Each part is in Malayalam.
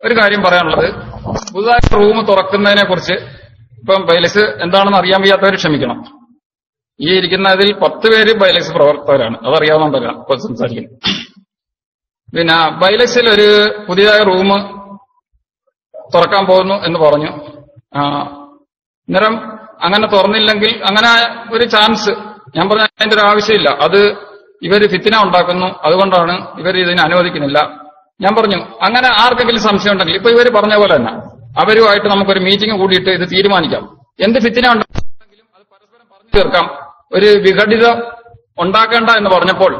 ഒരു കാര്യം പറയാനുള്ളത്, പുതുതായി റൂം തുറക്കുന്നതിനെ കുറിച്ച് ഇപ്പം ബൈലക്സ് എന്താണെന്ന് അറിയാൻ വയ്യാത്തവർ ക്ഷമിക്കണം. ഈ ഇരിക്കുന്നതിൽ 10 പേര് ബൈലക്സ് പ്രവർത്തകരാണ്, അതറിയാവുന്നതല്ല ഇപ്പൊ സംസാരിക്കുന്നു. പിന്നെ ബൈലക്സിൽ ഒരു പുതിയതായ റൂം തുറക്കാൻ പോകുന്നു എന്ന് പറഞ്ഞു. അന്നേരം അങ്ങനെ തുറന്നില്ലെങ്കിൽ അങ്ങനെ ഒരു ചാൻസ് ഞാൻ പറഞ്ഞ അതിന്റെ ഒരു ആവശ്യമില്ല. അത് ഇവര് ഫിത്തിന ഉണ്ടാക്കുന്നു, അതുകൊണ്ടാണ് ഇവർ ഇതിനെ അനുവദിക്കുന്നില്ല. ഞാൻ പറഞ്ഞു അങ്ങനെ ആർക്കെങ്കിലും സംശയം ഉണ്ടെങ്കിൽ ഇപ്പൊ ഇവർ പറഞ്ഞ പോലെ തന്നെ അവരുമായിട്ട് നമുക്കൊരു മീറ്റിംഗ് കൂടിയിട്ട് ഇത് തീരുമാനിക്കാം. എന്ത് ഫിത്തിന ഉണ്ടെങ്കിലും അത് പരസ്പരം പറഞ്ഞു തീർക്കാം. ഒരു വിഘടിത ഉണ്ടാക്കേണ്ട എന്ന് പറഞ്ഞപ്പോൾ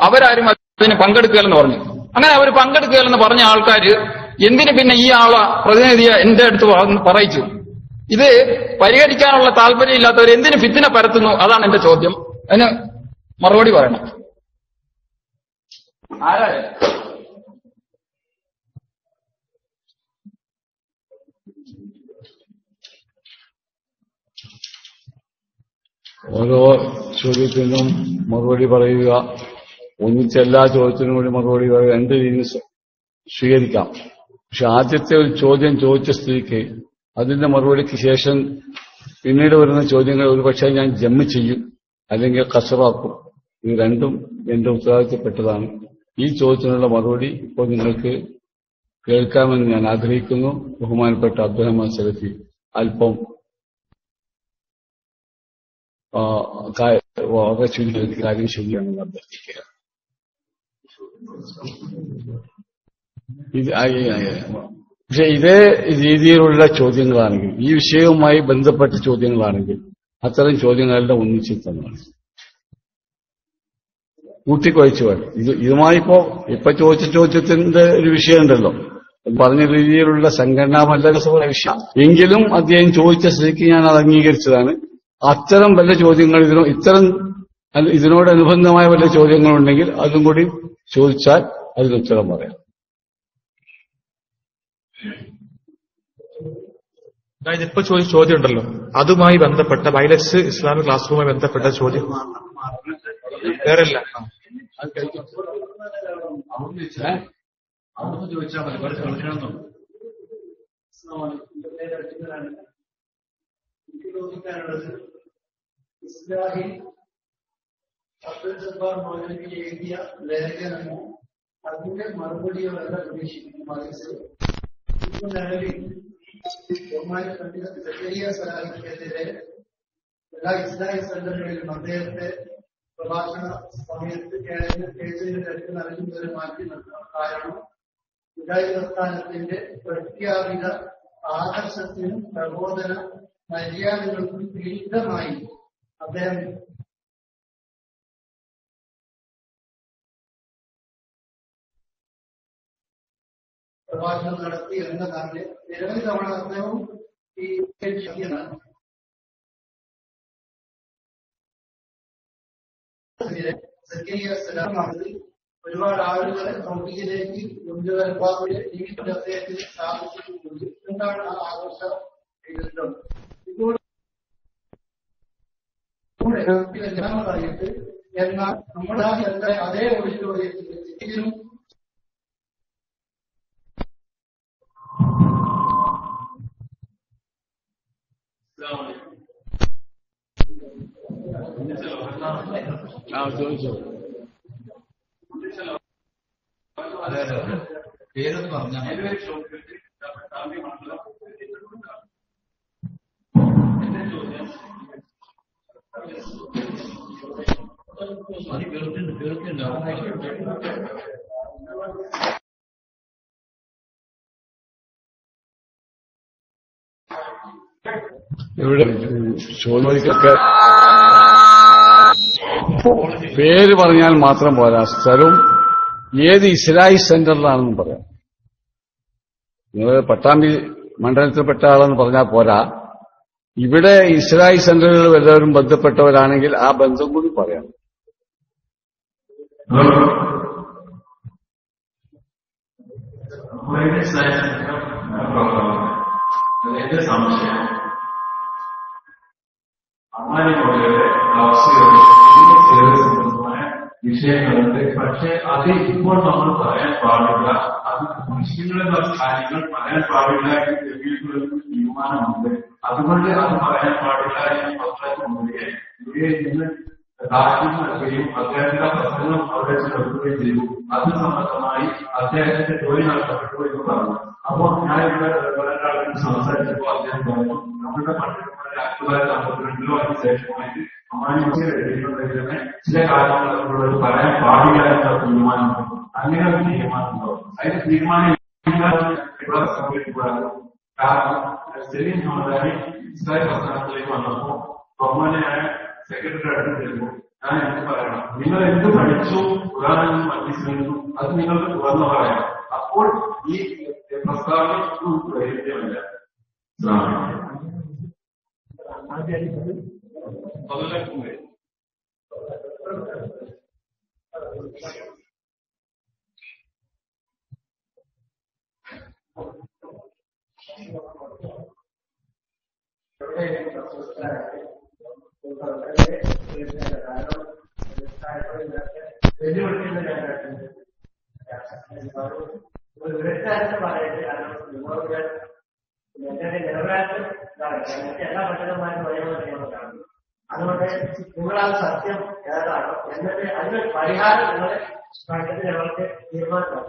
അവരാരും അതിന് പങ്കെടുക്കുകയെന്ന് പറഞ്ഞു. അങ്ങനെ അവർ പങ്കെടുക്കുകയെന്ന് പറഞ്ഞ ആൾക്കാർ എന്തിന് പിന്നെ ഈ ആളെ പ്രതിനിധിയെ എന്റെ അടുത്ത് പറയിച്ചു? ഇത് പരിഹരിക്കാനുള്ള താല്പര്യമില്ലാത്തവർ എന്തിന് ഫിത്തിന പരത്തുന്നു? അതാണ് എന്റെ ചോദ്യം. അതിന് മറുപടി പറയണം. ഓരോ ചോദ്യത്തിനും മറുപടി പറയുക, ഒന്നിച്ചെല്ലാ ചോദ്യത്തിനും കൂടി മറുപടി പറയുക, 2 രീതിയിൽ സ്വീകരിക്കാം. പക്ഷെ ആദ്യത്തെ ഒരു ചോദ്യം ചോദിച്ച സ്ഥിതിക്ക് അതിന്റെ മറുപടിക്ക് ശേഷം പിന്നീട് വരുന്ന ചോദ്യങ്ങൾ ഒരുപക്ഷെ ഞാൻ ജമ്മ് ചെയ്യും, അല്ലെങ്കിൽ കസറാക്കും. ഇത് രണ്ടും എന്റെ ഉത്തരവാദിത്തപ്പെട്ടതാണ്. ഈ ചോദ്യത്തിനുള്ള മറുപടി ഇപ്പോൾ നിങ്ങൾക്ക് കേൾക്കാമെന്ന് ഞാൻ ആഗ്രഹിക്കുന്നു. ബഹുമാനപ്പെട്ട അബ്ദുറഹ്മാൻ സലഫി അല്പം വളരെ ചുരുക്കി കാര്യം ശരിയാണെന്ന് അഭ്യർത്ഥിക്കുക. പക്ഷെ ഇതേ രീതിയിലുള്ള ചോദ്യങ്ങളാണെങ്കിൽ, ഈ വിഷയവുമായി ബന്ധപ്പെട്ട ചോദ്യങ്ങളാണെങ്കിൽ അത്തരം ചോദ്യങ്ങളുടെ ഒന്നിച്ചെത്തുന്നതാണ്. കൂട്ടിക്കുഴച്ചു വേണം. ഇതുമായി ഇപ്പൊ ചോദിച്ച ചോദ്യത്തിന്റെ ഒരു വിഷയമുണ്ടല്ലോ, പറഞ്ഞ രീതിയിലുള്ള സംഘടനാപരമായ വിഷയം എങ്കിലും അദ്ദേഹം ചോദിച്ച സ്ഥിതിക്ക് ഞാൻ അത് അംഗീകരിച്ചതാണ്. അത്തരം വല്ല ചോദ്യങ്ങൾ ഇതിനോടനുബന്ധമായ വല്ല ചോദ്യങ്ങളുണ്ടെങ്കിൽ അതും കൂടി ചോദിച്ചാൽ അതിന് ഉത്തരം പറയാം. അതായത് ഇപ്പൊ ചോദിച്ച ചോദ്യം ഉണ്ടല്ലോ, അതുമായി ബന്ധപ്പെട്ട ബൈലക്സ് ഇസ്ലാമിക് ക്ലാസ് റൂമുമായി ബന്ധപ്പെട്ട ചോദ്യം വേറെല്ല. ഇസ്ലാഹിൽ അബ്ദുൽ ജബ്ബാർ മൗലവി എഴുതിയ ലേഖനമോ അതിന്റെ മറുപടിയോ അല്ല പ്രതീക്ഷിക്കുന്നു. ഇപ്പൊ നിലവിൽ ബഹുമാനപ്പെട്ട പണ്ഡിത സക്കരിയ സലാഹിക്കെതിരെ എല്ലാ ഇസ്ലാഹി സെന്ററുകളിലും അദ്ദേഹത്തെ പ്രഭാഷണ സമയത്ത് കേസിലേക്ക് നൽകുന്നതിന് മാറ്റി നിർത്താൻ കാരണം ഇതായി പ്രസ്ഥാനത്തിന്റെ പ്രഖ്യാപിത ആദർശത്തിനും പ്രബോധന മര്യാദകൾക്കും വിരുദ്ധമായി അദ്ദേഹം പ്രഭാഷണം നടത്തി എന്നതാണ്. നിരവധി തവണ അദ്ദേഹവും ഈ ഒരുപാട് ആളുകളെ തൊഴിലേക്ക് കൊണ്ടുവരുവാനുള്ള ജീവിതത്തിൽ അദ്ദേഹത്തിന് സാധിച്ചിട്ടുണ്ട്. എന്താണ് ആ ആഘോഷ എഴുതുന്നത്? ഇപ്പോൾ രണ്ടാമതായിട്ട് എന്നാൽ നമ്മുടെ അതേ ഓഡിറ്റോറിയത്തിലും പേരൊന്ന് പറഞ്ഞാൽ ഇവിടെ ചോദിക്കൊക്കെ പേര് പറഞ്ഞാൽ മാത്രം പോരാ, സ്ഥലവും ഏത് ഇസ്ലാഹി സെന്ററിലാണെന്നും പറയാം. നിങ്ങൾ പട്ടാമ്പി മണ്ഡലത്തിൽപ്പെട്ട ആളെന്ന് പറഞ്ഞാൽ പോരാ, ഇവിടെ ഇസ്ലാഹി സെന്ററുകൾ വല്ലവരും ബന്ധപ്പെട്ടവരാണെങ്കിൽ ആ ബന്ധം കൂടി പറയാം. എന്റെ സംശയം അമ്മാനിയുടെ സംബന്ധമായ വിഷയങ്ങളുണ്ട്. പക്ഷെ അത് ഇപ്പോൾ നമ്മൾ പറയാൻ പാടില്ല. അത് മുസ്ലിങ്ങളുടെ കാര്യങ്ങൾ പറയാൻ പാടില്ല എന്ന് തെളിയിക്കുന്ന തീരുമാനമുണ്ട്. അതുകൊണ്ട് അത് പറയാൻ പാടില്ല എന്ന് പത്രത്തിനുള്ളിൽ ഇവിടെ നിന്ന് ദാഖ്യം നൽകുകയും അദ്ദേഹത്തിന്റെ പ്രസംഗം അവിടെ നടത്തുകയും ചെയ്തു. അത് സംബന്ധമായി അദ്ദേഹത്തിന്റെ ജോലി നഷ്ടപ്പെട്ടു എന്ന് പറഞ്ഞു. അപ്പോൾ ഞാൻ ഇവിടെ ഒരാളോട് സംസാരിച്ചപ്പോൾ അദ്ദേഹം പറഞ്ഞു, നമ്മുടെ പണ്ഡിതന്മാരെ 1952 അതിന് ശേഷമായിട്ട് എഴുതിയിട്ടുണ്ടെങ്കിൽ ചില കാര്യങ്ങൾ അവരോട് പറയാൻ പാടില്ല എന്ന തീരുമാനമുണ്ട്. അങ്ങനെ ഒരു തീരുമാനമുണ്ടോ? അതിന് തീരുമാനം ഇവിടെ സംഭവിക്കപ്പെടാതെ. കാരണം സെലീം ഹമദാനി ഇസ്രായേൽ പ്രസ്ഥാനത്തിലേക്ക് വന്നപ്പോൾ ബഹുമാനായ സെക്രട്ടറി അടുത്ത് ചെല്ലുമ്പോൾ ഞാൻ എന്ത് പറയണം? നിങ്ങൾ എന്ത് പഠിച്ചു ഖുർആനിൽ മനസ്സിലാക്കുന്നു അത് നിങ്ങൾക്ക് തുറന്നു പറയാം. അപ്പോൾ ഈ പ്രസ്താവന വൈരുദ്ധ്യമല്ല. എല്ലാ പണ്ഡിതന്മാരും ഒരേപോലെ കാണുന്നു. അതുകൊണ്ട് നിങ്ങളത് സത്യം ഏതാണ് എന്നിട്ട് അതിന് പരിഹാരം നിങ്ങളെ കണ്ടെത്തി ഞങ്ങൾക്ക് തീരുമാനം.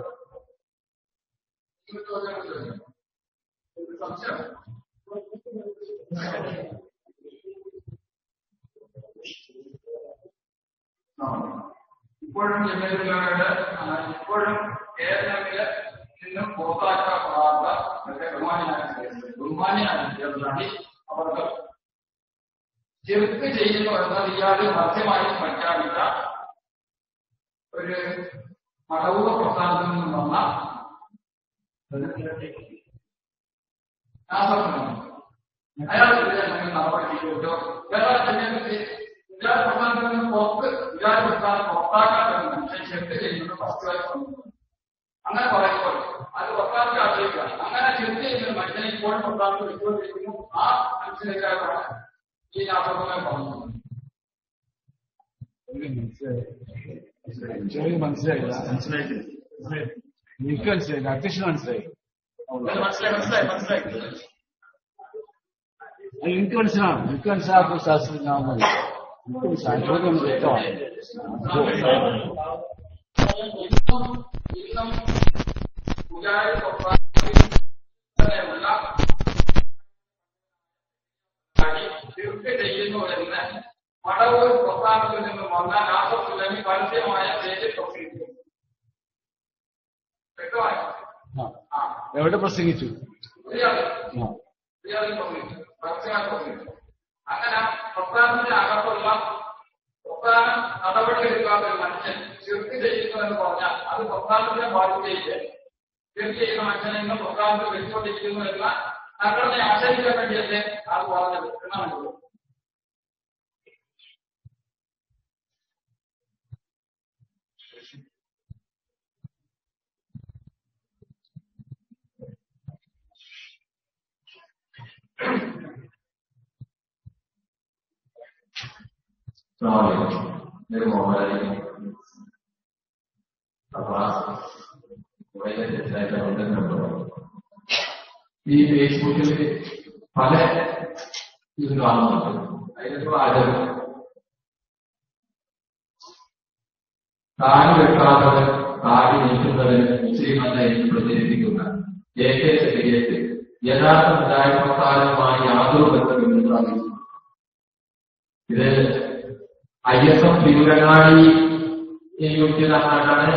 ഇപ്പോഴും ജമീലുള്ളവരുടെ ഇപ്പോഴും കേരളത്തില് നിന്നും പുറത്താക്കപ്പെടാത്ത ബഹുമാനിയാണ് അവർക്ക് ചെറുക്ക് ചെയ്യുന്നു എന്നാൽ ഇയാള് മധ്യമായി പ്രഖ്യാപിച്ച ഒരു മടവൂർ പ്രസ്ഥാനത്തിൽ നിന്നും വന്ന അയാൾക്കെതിരെ എന്തെങ്കിലും നടപടി ചെയ്തിട്ടോ വേറെ വിചാര പ്രസ്ഥാനത്തിൽ നിന്ന് വിചാര പ്രസ്ഥാനം പുറത്താക്കാൻ പറ്റുന്ന മനുഷ്യൻ ചെറുക്ക് ചെയ്യുന്നത് ഫസ്റ്റുമായി വന്നു. അങ്ങനെ പറയുമ്പോൾ അത് പ്രസ്ഥാനത്തെ ആശ്രയിക്കുക. അങ്ങനെ ചെറുക്ക് ചെയ്യുന്ന മനുഷ്യനെ ഇപ്പോഴും പ്രസ്ഥാനത്ത് വെച്ചുകൊണ്ടിരിക്കുന്നു. ആ മനുഷ്യനെതിരായിട്ടാണ് ഈ നാസർമായി പറഞ്ഞത്. മനസ്സിലായില്ല. എനിക്ക് മനസ്സിലായില്ല. അധ്യക്ഷൻ മനസ്സിലായി. എനിക്ക് മനസ്സിലാവും. എനിക്ക് മനസ്സിലാക്കും ശാസ്ത്രം. ഞാൻ മതി എനിക്ക് മനസ്സിലാക്കും. വ്യക്തമാണ്. ചെയ്യുന്നു എന്ന് മടവൂർ പ്രസ്ഥാനത്തിൽ നിന്നും വന്ന നാസറുല്ലമി പരസ്യമായ പേര് പ്രസംഗിച്ചു. വ്യക്തമായി എവിടെ പ്രസംഗിച്ചു? പ്രസംഗിച്ചു, പരസ്യമായി പ്രസംഗിച്ചു. അങ്ങനെ പ്രസ്ഥാനത്തിന്റെ അകത്തുള്ള പ്രസ്ഥാന നടപടി എടുക്കാത്ത ഒരു മനുഷ്യൻ ചെറുക്ക് ചെയ്യുന്നു എന്ന് പറഞ്ഞാൽ അത് പ്രസ്ഥാനത്തിനെ ബാധിക്കുകയില്ല. ചെറുക്ക് ചെയ്യുന്ന മനുഷ്യനെ ഇന്ന് പ്രസ്ഥാനത്തിൽ വെച്ചുകൊണ്ടിരിക്കുന്നു എന്ന സംഘടനയെ ആശ്രയിക്കാൻ വേണ്ടിയല്ലേ അത് പറഞ്ഞത് എന്നാണ്. मेरे मोबाइल ഈ ഫേസ്ബുക്കിൽ പല ഇത് കാണുന്നുണ്ട്. അതിനിപ്പോ ആചരണം താടി വെട്ടാത്തത് താടി നീക്കുന്നത് മുസ്ലിമല്ല എന്ന് പ്രചരിപ്പിക്കുന്ന കെ ശരീരത്തിൽ യഥാർത്ഥ മുജാഹിദുമായി യാതൊരു ബന്ധമില്ലെന്ന് അറിയിച്ചു. ഇത് ISF തിരുവങ്ങാടി യൂട്യൂബ് നാട്ടാണ്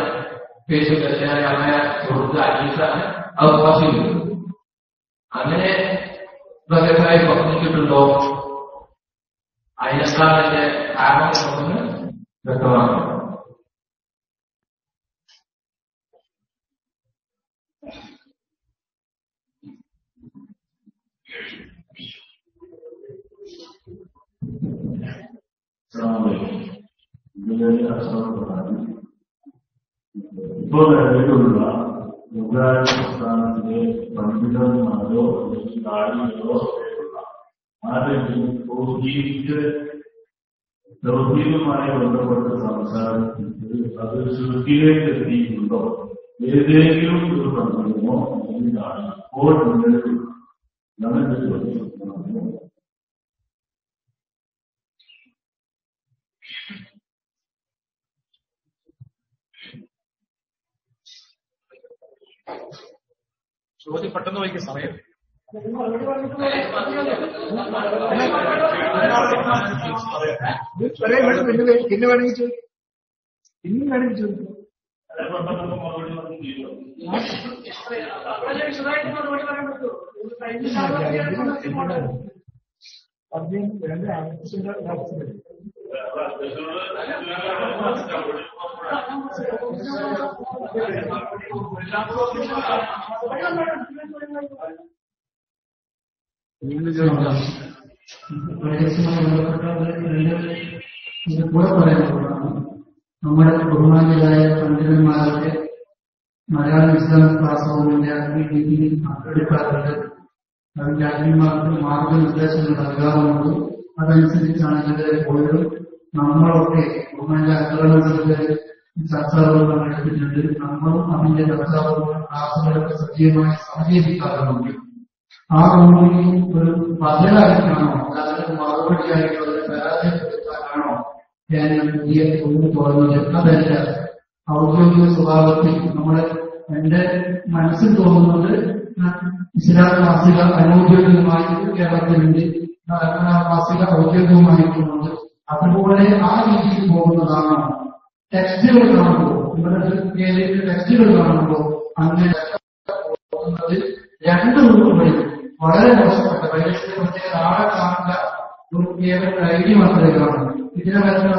ഫേസ്ബുക്ക് അങ്ങനെ സുഹൃത്ത് അനീസാണ് അത് പോസ്റ്റ് ചെയ്തത്. അങ്ങനെ പ്രഗത്ഭരായി പ്രവർത്തിച്ചിട്ടുണ്ടോ? അതിനെന്താണ് എന്റെ കാരണം എന്നൊന്ന് വ്യക്തമാക്കണം. ഇപ്പോൾ നിലവിലുള്ള മുജാഹിദ് പ്രസ്ഥാനത്തിലെ പണ്ഡിതന്മാരോ അല്ലെങ്കിൽ ആളുകളോ ആരെങ്കിലും തൗഹീദുമായി ബന്ധപ്പെട്ട് സംസാരിച്ചിട്ട് അത് ശുദ്ധിയിലേക്ക് എത്തിയിട്ടുണ്ടോ? ഏതെങ്കിലും ഒരു സന്ദർഭമോ എന്താണ് ഇപ്പോൾ മുന്നേറുക നമ്മുടെ ചോദ്യം. ചോദ്യം പെട്ടെന്ന് വയ്ക്കുന്ന സമയം പിന്നെ വേണമെങ്കിൽ ചോദിക്കും, ഇന്നും വേണമെങ്കിൽ ചോദിക്കും. കൂടെ പറയാനുള്ളതാണ്. നമ്മുടെ ബഹുമാന്യരായ പണ്ഡിതന്മാരുടെ മലയാളം ഇസ്ലാമിക് ക്ലാസ് റൂമിന്റെ രീതിയിൽ പങ്കെടുക്കാറുണ്ട്. അതിന്റെ അഗ്നിമാർക്ക് മാർഗനിർദ്ദേശങ്ങൾ നൽകാറുണ്ട്. അതനുസരിച്ചാണ് ഇവരെ പോലും നമ്മളൊക്കെ ബഹുമാന്യ അക്രമത്തിന്റെ ചർച്ചകൾ പങ്കെടുത്തിട്ടുണ്ട്. നമ്മളും അതിന്റെ ചർച്ചകളും ക്ലാസുകളൊക്കെ സജീവമായി സമീപിക്കാറുണ്ട്. ആ റൂമിൽ ഒരു ബദലായിട്ടാണോ അല്ലാതെ മറുപടിയായിട്ടോ പരാജയപ്പെടുത്താനാണോ ഞാൻ പുതിയ റൂം തുറന്നത്? അതല്ല, ഔദ്യോഗിക സ്വഭാവത്തിൽ എന്റെ മനസ്സിൽ തോന്നുന്നത് ഇസ്ലാം മാസിക അനൗദ്യോഗികമായി കേരളത്തിലുണ്ട്, മാസിക ഔദ്യോഗികമായിട്ടുമുണ്ട്. അതുപോലെ ആ രീതിയിൽ പോകുന്നതാണോ? ടെക്സ്റ്റുകൾ കാണുമ്പോൾ ഇവിടെ ടെക്സ്റ്റുകൾ കാണുമ്പോൾ അങ്ങനെ പോകുന്നത് രണ്ട് റൂമുകളിൽ വളരെ മോശപ്പെട്ട വൈദ്യുതി പ്രത്യേക ആളെ കാണുന്ന ഒരു കേവല ഐഡിയ മാത്രമേ കാണൂ. ഇതിനെ വരുന്ന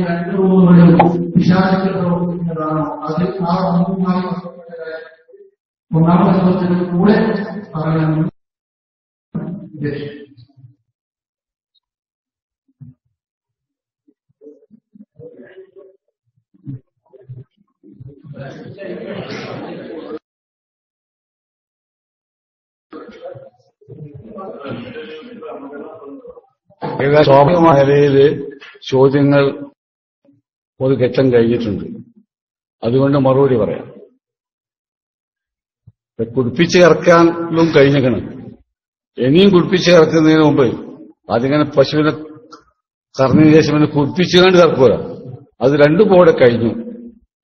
രണ്ട് റൂമുകളിലും വിശാലത്തിൽ പ്രവർത്തിക്കുന്നതാണോ? അത് ആ റൂമുമായി ബന്ധപ്പെട്ട കാര്യം ഒന്നാമത്തെ ദിവസത്തിന് കൂടെ പറയാനും ഉദ്ദേശിച്ചു. സ്വാഭാവികമായ നിലയില് ചോദ്യങ്ങൾ ഒരു ഘട്ടം കഴിഞ്ഞിട്ടുണ്ട്. അതുകൊണ്ട് മറുപടി പറയാം. കുടിപ്പിച്ച് ഇറക്കാനും കഴിഞ്ഞിരിക്കണം. ഇനിയും കുടിപ്പിച്ച് ഇറക്കുന്നതിന് മുമ്പ് അതിങ്ങനെ പശുവിനെ കറന്നതിന് ശേഷം പിന്നെ കുടിപ്പിച്ചുകൊണ്ട് ഇറക്കുക. അത് രണ്ടു പോടെ കഴിഞ്ഞു.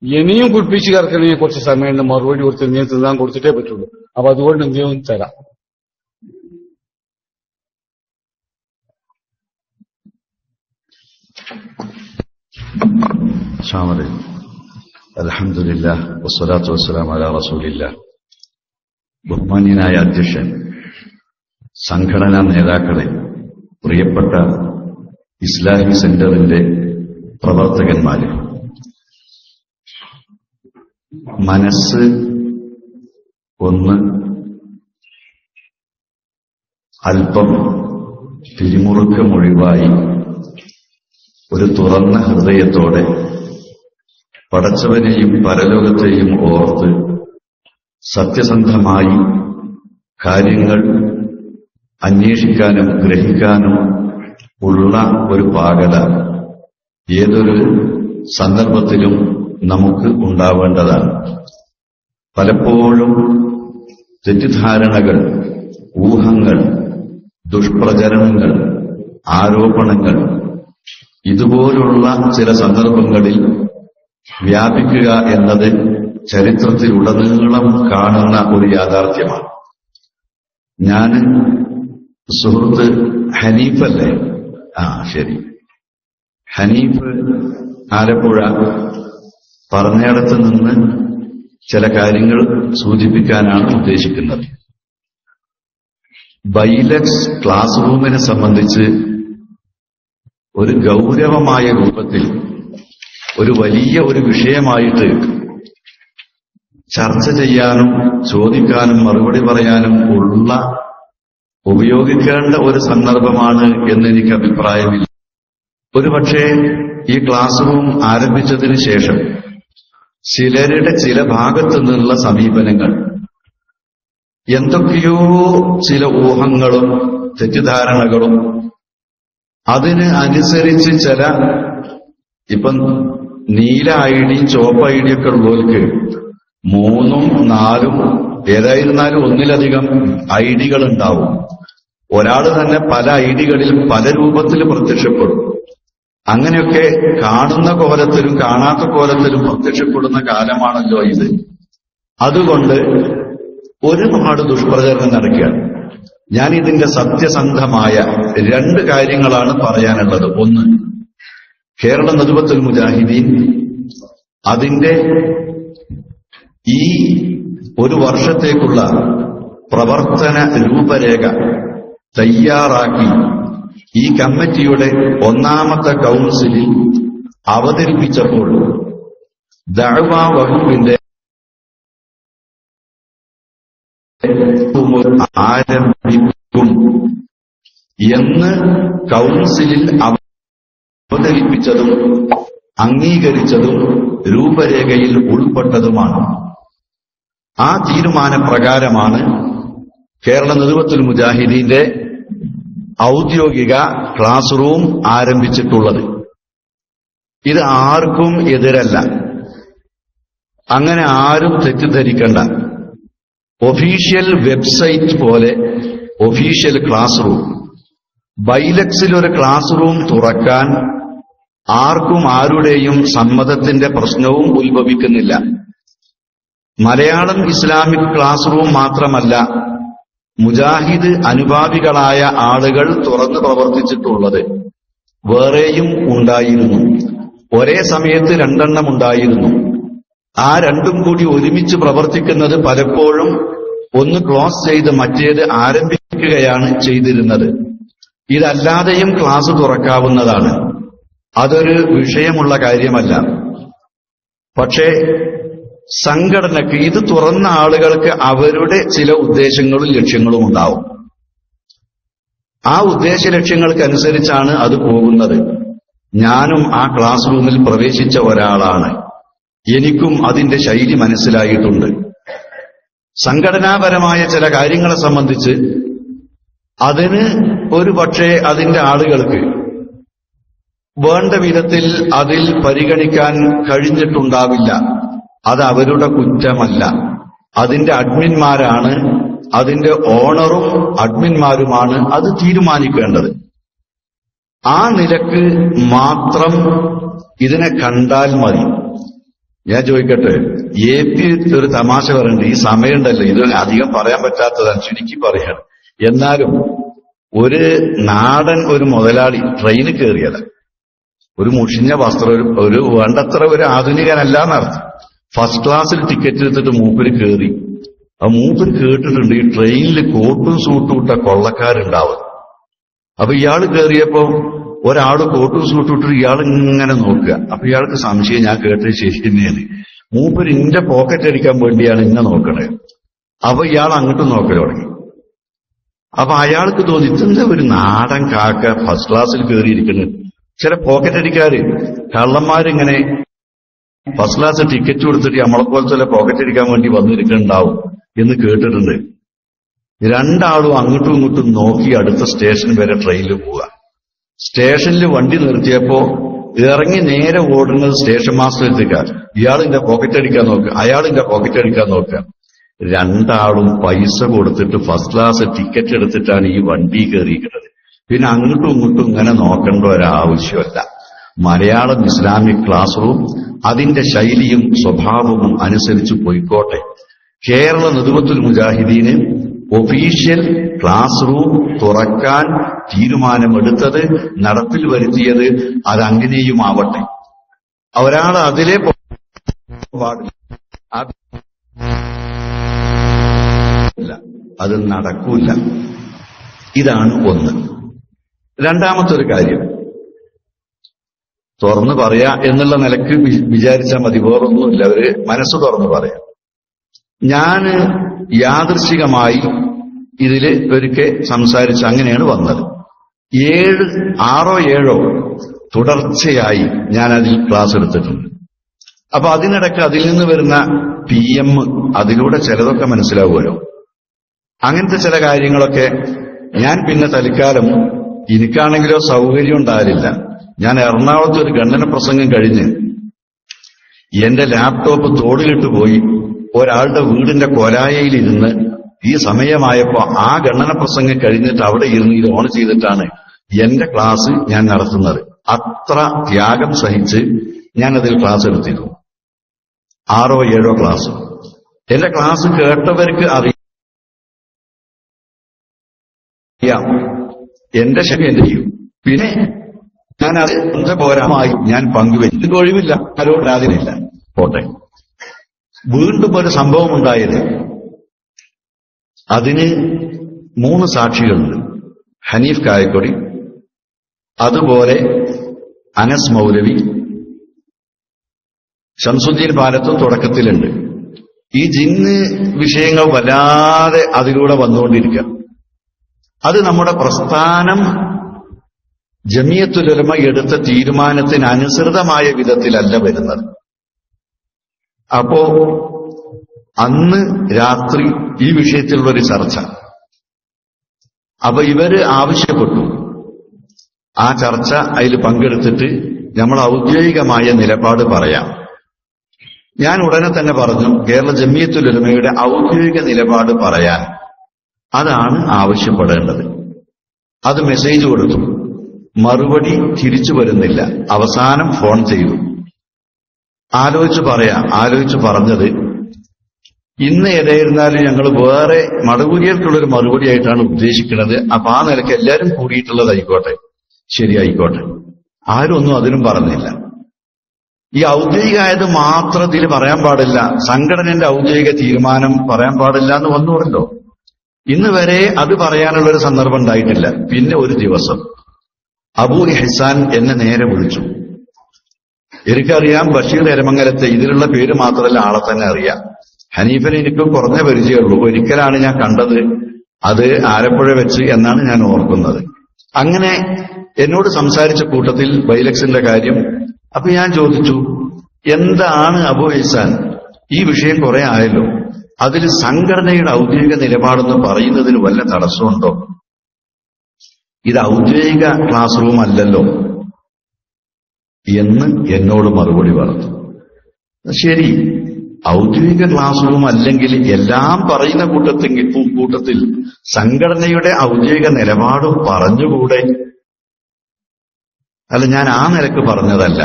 ഇനിയും കുടിപ്പിച്ച് ഇറക്കണമെങ്കിൽ കുറച്ച് സമയം മറുപടി കൊടുത്ത് നീ തിന്നാൻ കൊടുത്തിട്ടേ പറ്റുള്ളൂ. അപ്പൊ അതുകൊണ്ട് എന്തെങ്കിലും തരാം. അൽഹംദുലില്ലാഹ് വസ്സലാത്തു വസ്സലാമു അലാ റസൂലില്ലാഹ്. ബഹുമാന്യനായ അധ്യക്ഷൻ, സംഘടനാ നേതാക്കളെ, പ്രിയപ്പെട്ട ഇസ്ലാമിക് സെന്ററിന്റെ പ്രവർത്തകന്മാര്, മനസ്സ് ഒന്ന് അല്പം പിരിമുറുക്കമൊഴിവായി ഒരു തുറന്ന ഹൃദയത്തോടെ പടച്ചവനെയും പരലോകത്തെയും ഓർത്ത് സത്യസന്ധമായി കാര്യങ്ങൾ അന്വേഷിക്കാനും ഗ്രഹിക്കാനും ഉള്ള ഒരു പാകത ഏതൊരു സന്ദർഭത്തിലും നമുക്ക് ഉണ്ടാവേണ്ടതാണ്. പലപ്പോഴും തെറ്റിദ്ധാരണകൾ, ഊഹങ്ങൾ, ദുഷ്പ്രചരണങ്ങൾ, ആരോപണങ്ങൾ ഇതുപോലുള്ള ചില സന്ദർഭങ്ങളിൽ വ്യാപിക്കുക എന്നത് ചരിത്രത്തിലുടനീളം കാണുന്ന ഒരു യാഥാർത്ഥ്യമാണ്. ഞാൻ സുഹൃത്ത് ഹനീഫല്ലേ? ശരി, ഹനീഫ് ആലപ്പുഴ പറഞ്ഞിടത്ത് നിന്ന് ചില കാര്യങ്ങൾ സൂചിപ്പിക്കാനാണ് ഉദ്ദേശിക്കുന്നത്. ബൈലക്സ് ക്ലാസ് റൂമിനെ സംബന്ധിച്ച് ഒരു ഗൗരവമായ രൂപത്തിൽ ഒരു വലിയ ഒരു വിഷയമായിട്ട് ചർച്ച ചെയ്യാനും ചോദിക്കാനും മറുപടി പറയാനും ഉള്ള ഉപയോഗിക്കേണ്ട ഒരു സന്ദർഭമാണ് എന്നെനിക്ക് അഭിപ്രായമില്ല. ഒരുപക്ഷെ ഈ ക്ലാസ് റൂം ആരംഭിച്ചതിന് ശേഷം ചിലരുടെ ചില ഭാഗത്തു നിന്നുള്ള സമീപനങ്ങൾ എന്തൊക്കെയോ ചില ഊഹങ്ങളും തെറ്റിദ്ധാരണകളും അതിന് അനുസരിച്ച് ചില ഇപ്പം നീല I D chop I D ഒക്കെ ഉള്ളവർക്ക് 3, 4 ഏതായിരുന്നാലും ഒന്നിലധികം ഐഡികൾ ഉണ്ടാവും. ഒരാൾ തന്നെ പല ഐഡികളിൽ പല രൂപത്തിൽ പ്രത്യക്ഷപ്പെടും. അങ്ങനെയൊക്കെ കാണുന്ന കോലത്തിലും കാണാത്ത കോലത്തിലും പ്രത്യക്ഷപ്പെടുന്ന കാലമാണല്ലോ ഇത്. അതുകൊണ്ട് ഒരുപാട് ദുഷ്പ്രചരണം നടക്കുകയാണ്. ഞാൻ ഇതിന്റെ സത്യസന്ധമായ 2 കാര്യങ്ങളാണ് പറയാനുള്ളത്. ഒന്ന്, കേരള നദ്വത്തുൽ മുജാഹിദീൻ അതിന്റെ ഈ ഒരു വർഷത്തേക്കുള്ള പ്രവർത്തന രൂപരേഖ തയ്യാറാക്കി ഈ കമ്മിറ്റിയുടെ 1ാമത്തെ കൗൺസിലിൽ അവതരിപ്പിച്ചപ്പോൾ ദഅ്വാ വകുപ്പിന്റെ ആരംഭിക്കും എന്ന് കൗൺസിലിൽ അവതരിപ്പിച്ചതും അംഗീകരിച്ചതും രൂപരേഖയിൽ ഉൾപ്പെട്ടതുമാണ്. ആ തീരുമാനപ്രകാരമാണ് കേരള നദ്വത്തുൽ മുജാഹിദീന്റെ ഔദ്യോഗിക ക്ലാസ് റൂം ആരംഭിച്ചിട്ടുള്ളത്. ഇത് ആർക്കും എതിരല്ല. അങ്ങനെ ആരും തെറ്റിദ്ധരിക്കണ്ട. ഒഫീഷ്യൽ വെബ്സൈറ്റ് പോലെ ഒഫീഷ്യൽ ക്ലാസ് റൂം, ബൈലക്സിൽ ഒരു ക്ലാസ് റൂം തുറക്കാൻ ആർക്കും ആരുടെയും സമ്മതത്തിന്റെ പ്രശ്നവും ഉത്ഭവിക്കുന്നില്ല. മലയാളം ഇസ്ലാമിക് ക്ലാസ് റൂം മാത്രമല്ല, മുജാഹിദ് അനുഭാവികളായ ആളുകൾ തുറന്നു പ്രവർത്തിച്ചിട്ടുള്ളത് വേറെയും ഉണ്ടായിരുന്നു. ഒരേ സമയത്ത് 2 എണ്ണം ഉണ്ടായിരുന്നു. ആ 2ഉം കൂടി ഒരുമിച്ച് പ്രവർത്തിക്കുന്നത് പലപ്പോഴും ഒന്ന് ക്ലോസ് ചെയ്ത് മറ്റേത് ആരംഭിക്കുകയാണ് ചെയ്തിരുന്നത്. ഇതല്ലാതെയും ക്ലാസ് തുറക്കാവുന്നതാണ്. അതൊരു വിഷയമുള്ള കാര്യമല്ല. പക്ഷേ സംഘടനയ്ക്ക് ഇത് തുറന്ന ആളുകൾക്ക് അവരുടെ ചില ഉദ്ദേശങ്ങളും ലക്ഷ്യങ്ങളും ഉണ്ടാവും. ആ ഉദ്ദേശ ലക്ഷ്യങ്ങൾക്കനുസരിച്ചാണ് അത് പോകുന്നത്. ഞാനും ആ ക്ലാസ് റൂമിൽ പ്രവേശിച്ച ഒരാളാണ്. എനിക്കും അതിന്റെ ശൈലി മനസ്സിലായിട്ടുണ്ട്. സംഘടനാപരമായ ചില കാര്യങ്ങളെ സംബന്ധിച്ച് അതിന് ഒരു പക്ഷേ അതിന്റെ ആളുകൾക്ക് വേണ്ട വിധത്തിൽ അതിൽ പരിഗണിക്കാൻ കഴിഞ്ഞിട്ടുണ്ടാവില്ല. അത് അവരുടെ കുറ്റമല്ല. അതിന്റെ അഡ്മിന്മാരാണ്, അതിന്റെ ഓണറും അഡ്മിന്മാരുമാണ് അത് തീരുമാനിക്കേണ്ടത്. ആ നിലക്ക് മാത്രം ഇതിനെ കണ്ടാൽ മതി. ഞാൻ ചോദിക്കട്ടെ, AP ഒരു തമാശ പറയുന്നുണ്ട്. ഈ സമയമുണ്ടല്ലോ, ഇത് അധികം പറയാൻ പറ്റാത്തതാണ്, ചുരുക്കി പറയാണ്. എന്നാലും ഒരു നാടൻ ഒരു മുതലാളി ട്രെയിന് കയറിയത്, ഒരു മുഷിഞ്ഞ വസ്ത്രം, ഒരു വേണ്ടത്ര ഒരു ആധുനികനല്ല എന്നർത്ഥം. ഫസ്റ്റ് ക്ലാസ്സിൽ ടിക്കറ്റ് എടുത്തിട്ട് മൂപ്പര് കയറി. ആ മൂപ്പര് കേട്ടിട്ടുണ്ട് ഈ ട്രെയിനിൽ കോട്ടും സൂട്ടും ഇട്ട കൊള്ളക്കാരുണ്ടാവും. അപ്പൊ ഇയാൾ കയറിയപ്പോ ഒരാൾ കോട്ടും സൂട്ടും ഇട്ടിട്ട് ഇയാൾ ഇങ്ങനെ നോക്കുക. അപ്പൊ ഇയാൾക്ക് സംശയം, ഞാൻ കേട്ടത് ശരി തന്നെയാണ്, മൂപ്പര് ഇന്റെ പോക്കറ്റ് അടിക്കാൻ വേണ്ടിയാണ് ഇന്നെ നോക്കണേ. അപ്പൊ ഇയാൾ അങ്ങോട്ടും നോക്കൽ തുടങ്ങി. അപ്പൊ അയാൾക്ക് തോന്നി, ഇതെന്താ ഒരു നാടൻ കാക്ക ഫസ്റ്റ് ക്ലാസ്സിൽ കയറിയിരിക്കുന്നത്. ചില പോക്കറ്റ് അടിക്കാര് കള്ളന്മാരിങ്ങനെ ഫസ്റ്റ് ക്ലാസ് ടിക്കറ്റ് കൊടുത്തിട്ട് നമ്മളെപ്പോലത്തെ പോക്കറ്റ് അടിക്കാൻ വേണ്ടി വന്നിരിക്കുന്നുണ്ടാവും എന്ന് കേട്ടിട്ടുണ്ട്. 2 ആളും അങ്ങോട്ടും ഇങ്ങോട്ടും നോക്കി അടുത്ത സ്റ്റേഷൻ വരെ ട്രെയിനിൽ പോവുക. സ്റ്റേഷനിൽ വണ്ടി നിർത്തിയപ്പോ ഇറങ്ങി നേരെ ഓടുന്നത് സ്റ്റേഷൻ മാസ്റ്റർ എത്തിക്കാൻ. ഇയാളിന്റെ പോക്കറ്റ് അടിക്കാൻ നോക്കുക, അയാളിന്റെ പോക്കറ്റ് അടിക്കാൻ നോക്കുക. 2 ആളും പൈസ കൊടുത്തിട്ട് ഫസ്റ്റ് ക്ലാസ് ടിക്കറ്റ് എടുത്തിട്ടാണ് ഈ വണ്ടി കയറിയിരിക്കുന്നത്. പിന്നെ അങ്ങോട്ടും ഇങ്ങോട്ടും ഇങ്ങനെ നോക്കേണ്ട ഒരാവശ്യമല്ല. മലയാളം ഇസ്ലാമിക് ക്ലാസ് റൂം അതിന്റെ ശൈലിയും സ്വഭാവവും അനുസരിച്ച് പോയിക്കോട്ടെ. കേരള നദ്വത്തുൽ മുജാഹിദീന് ഒഫീഷ്യൽ ക്ലാസ് റൂം തുറക്കാൻ തീരുമാനമെടുത്തത്, നടപ്പിൽ വരുത്തിയത് അതങ്ങനെയും ആവട്ടെ. ഒരാൾ അതിലെ പാടില്ല, അത് നടക്കൂല. ഇതാണ് ഒന്ന്. രണ്ടാമത്തെ ഒരു കാര്യം തുറന്നു പറയാ എന്നുള്ള നിലക്ക് വിചാരിച്ചാൽ മതി, വേറൊന്നുമില്ല. അവര് മനസ്സ് തുറന്നു പറയാം. ഞാന് യാദൃശ്ചികമായി ഇതില് ഒരിക്കൽ സംസാരിച്ച് അങ്ങനെയാണ് വന്നത്. 6 or 7 തുടർച്ചയായി ഞാൻ അതിൽ ക്ലാസ് എടുത്തിട്ടുണ്ട്. അപ്പൊ അതിനിടയ്ക്ക് അതിൽ നിന്ന് വരുന്ന PM അതിലൂടെ ചിലതൊക്കെ മനസ്സിലാവുമല്ലോ. അങ്ങനത്തെ ചില കാര്യങ്ങളൊക്കെ ഞാൻ പിന്നെ തൽക്കാലം, എനിക്കാണെങ്കിലോ സൗകര്യം ഉണ്ടാകില്ല. ഞാൻ എറണാകുളത്ത് ഒരു ഖണ്ഡന പ്രസംഗം കഴിഞ്ഞ് എന്റെ ലാപ്ടോപ്പ് തോളിലിട്ട് പോയി ഒരാളുടെ വീടിന്റെ കൊലായയിലിരുന്ന് ഈ സമയമായപ്പോ ആ ഗണന പ്രസംഗം കഴിഞ്ഞിട്ട് അവിടെ ഇരുന്ന് ഇത് ഓൺ ചെയ്തിട്ടാണ് എന്റെ ക്ലാസ് ഞാൻ നടത്തുന്നത്. അത്ര ത്യാഗം സഹിച്ച് ഞാനതിൽ ക്ലാസ് എടുത്തിരുന്നു. 6 or 7 ക്ലാസ്. എന്റെ ക്ലാസ് കേട്ടവർക്ക് അറിയാം എന്റെ ശരി എന്ത് ചെയ്യും. പിന്നെ ഞാൻ അത് എന്റെ പോരാമായി ഞാൻ പങ്കുവെച്ചു. ഒഴിവില്ല, ആരോട് ആദ്യമില്ല. പോട്ടെ. വീണ്ടും ഒരു സംഭവം ഉണ്ടായത്. അതിന് 3 സാക്ഷികളുണ്ട്. ഹനീഫ് കായക്കൊടി, അതുപോലെ അനസ് മൗലവി, ശംസുദ്ദീൻ പാലത്തും തുടക്കത്തിലുണ്ട്. ഈ ജിന്ന് വിഷയങ്ങൾ വല്ലാതെ അതിലൂടെ വന്നുകൊണ്ടിരിക്കുക. അത് നമ്മുടെ പ്രസ്ഥാനം ജമിയത്തുൽ ഉലമ എടുത്ത തീരുമാനത്തിന് അനുസൃതമായ വിധത്തിലല്ല വരുന്നത്. അപ്പോ അന്ന് രാത്രി ഈ വിഷയത്തിലുള്ളൊരു ചർച്ച. അപ്പൊ ഇവര് ആവശ്യപ്പെട്ടു ആ ചർച്ച അതിൽ പങ്കെടുത്തിട്ട് നമ്മൾ ഔദ്യോഗികമായ നിലപാട് പറയാം. ഞാൻ ഉടനെ തന്നെ പറഞ്ഞു, കേരള ജമിയത്തുൽ ഉലമയുടെ ഔദ്യോഗിക നിലപാട് പറയാൻ അതാണ് ആവശ്യപ്പെടേണ്ടത്. അത് മെസ്സേജ് കൊടുത്തു, മറുപടി തിരിച്ചു വരുന്നില്ല. അവസാനം ഫോൺ ചെയ്തു. ആലോചിച്ചു പറഞ്ഞത്, ഇന്ന് ഏതായിരുന്നാലും ഞങ്ങൾ വേറെ മടവൂരികൾക്കുള്ളൊരു മറുപടിയായിട്ടാണ് ഉദ്ദേശിക്കുന്നത്. അപ്പൊ ആ നിലയ്ക്ക് എല്ലാവരും കൂടിയിട്ടുള്ളതായിക്കോട്ടെ, ശരിയായിക്കോട്ടെ. ആരും ഒന്നും അതിനും പറഞ്ഞില്ല. ഈ ഔദ്യോഗികമായത് മാത്രം ഇതിൽ പറയാൻ പാടില്ല, സംഘടനയുടെ ഔദ്യോഗിക തീരുമാനം പറയാൻ പാടില്ല എന്ന് വന്നുകൊണ്ടല്ലോ. ഇന്ന് വരെ അത് പറയാനുള്ളൊരു സന്ദർഭം ഉണ്ടായിട്ടില്ല. പിന്നെ ഒരു ദിവസം അബൂ ഇഹ്സാൻ എന്നെ നേരെ വിളിച്ചു. എനിക്കറിയാം ബഷീർ എരമംഗലത്തെ, ഇതിലുള്ള പേര് മാത്രമല്ല ആളെ തന്നെ അറിയാം. ഹനീഫിനെ എനിക്ക് കുറഞ്ഞ പരിചയമുള്ളൂ. ഒരിക്കലാണ് ഞാൻ കണ്ടത്, അത് ആലപ്പുഴ വെച്ച് എന്നാണ് ഞാൻ ഓർക്കുന്നത്. അങ്ങനെ എന്നോട് സംസാരിച്ച കൂട്ടത്തിൽ ബൈലക്സിന്റെ കാര്യം. അപ്പൊ ഞാൻ ചോദിച്ചു, എന്താണ് അബൂ ഇഹ്സാൻ, ഈ വിഷയം കുറെ ആയല്ലോ, അതിൽ സംഘടനയുടെ ഔദ്യോഗിക നിലപാടെന്ന് പറയുന്നതിന് വല്ല തടസ്സമുണ്ടോ? ഇത് ഔദ്യോഗിക ക്ലാസ് റൂം അല്ലല്ലോ എന്ന് എന്നോട് മറുപടി പറഞ്ഞു. ശരി, ഔദ്യോഗിക ക്ലാസ് റൂം അല്ലെങ്കിൽ എല്ലാം പറയുന്ന കൂട്ടത്തിൽ സംഘടനയുടെ ഔദ്യോഗിക നിലപാടും പറഞ്ഞുകൂടെ? അല്ല, ഞാൻ ആ നിലക്ക് പറഞ്ഞതല്ല.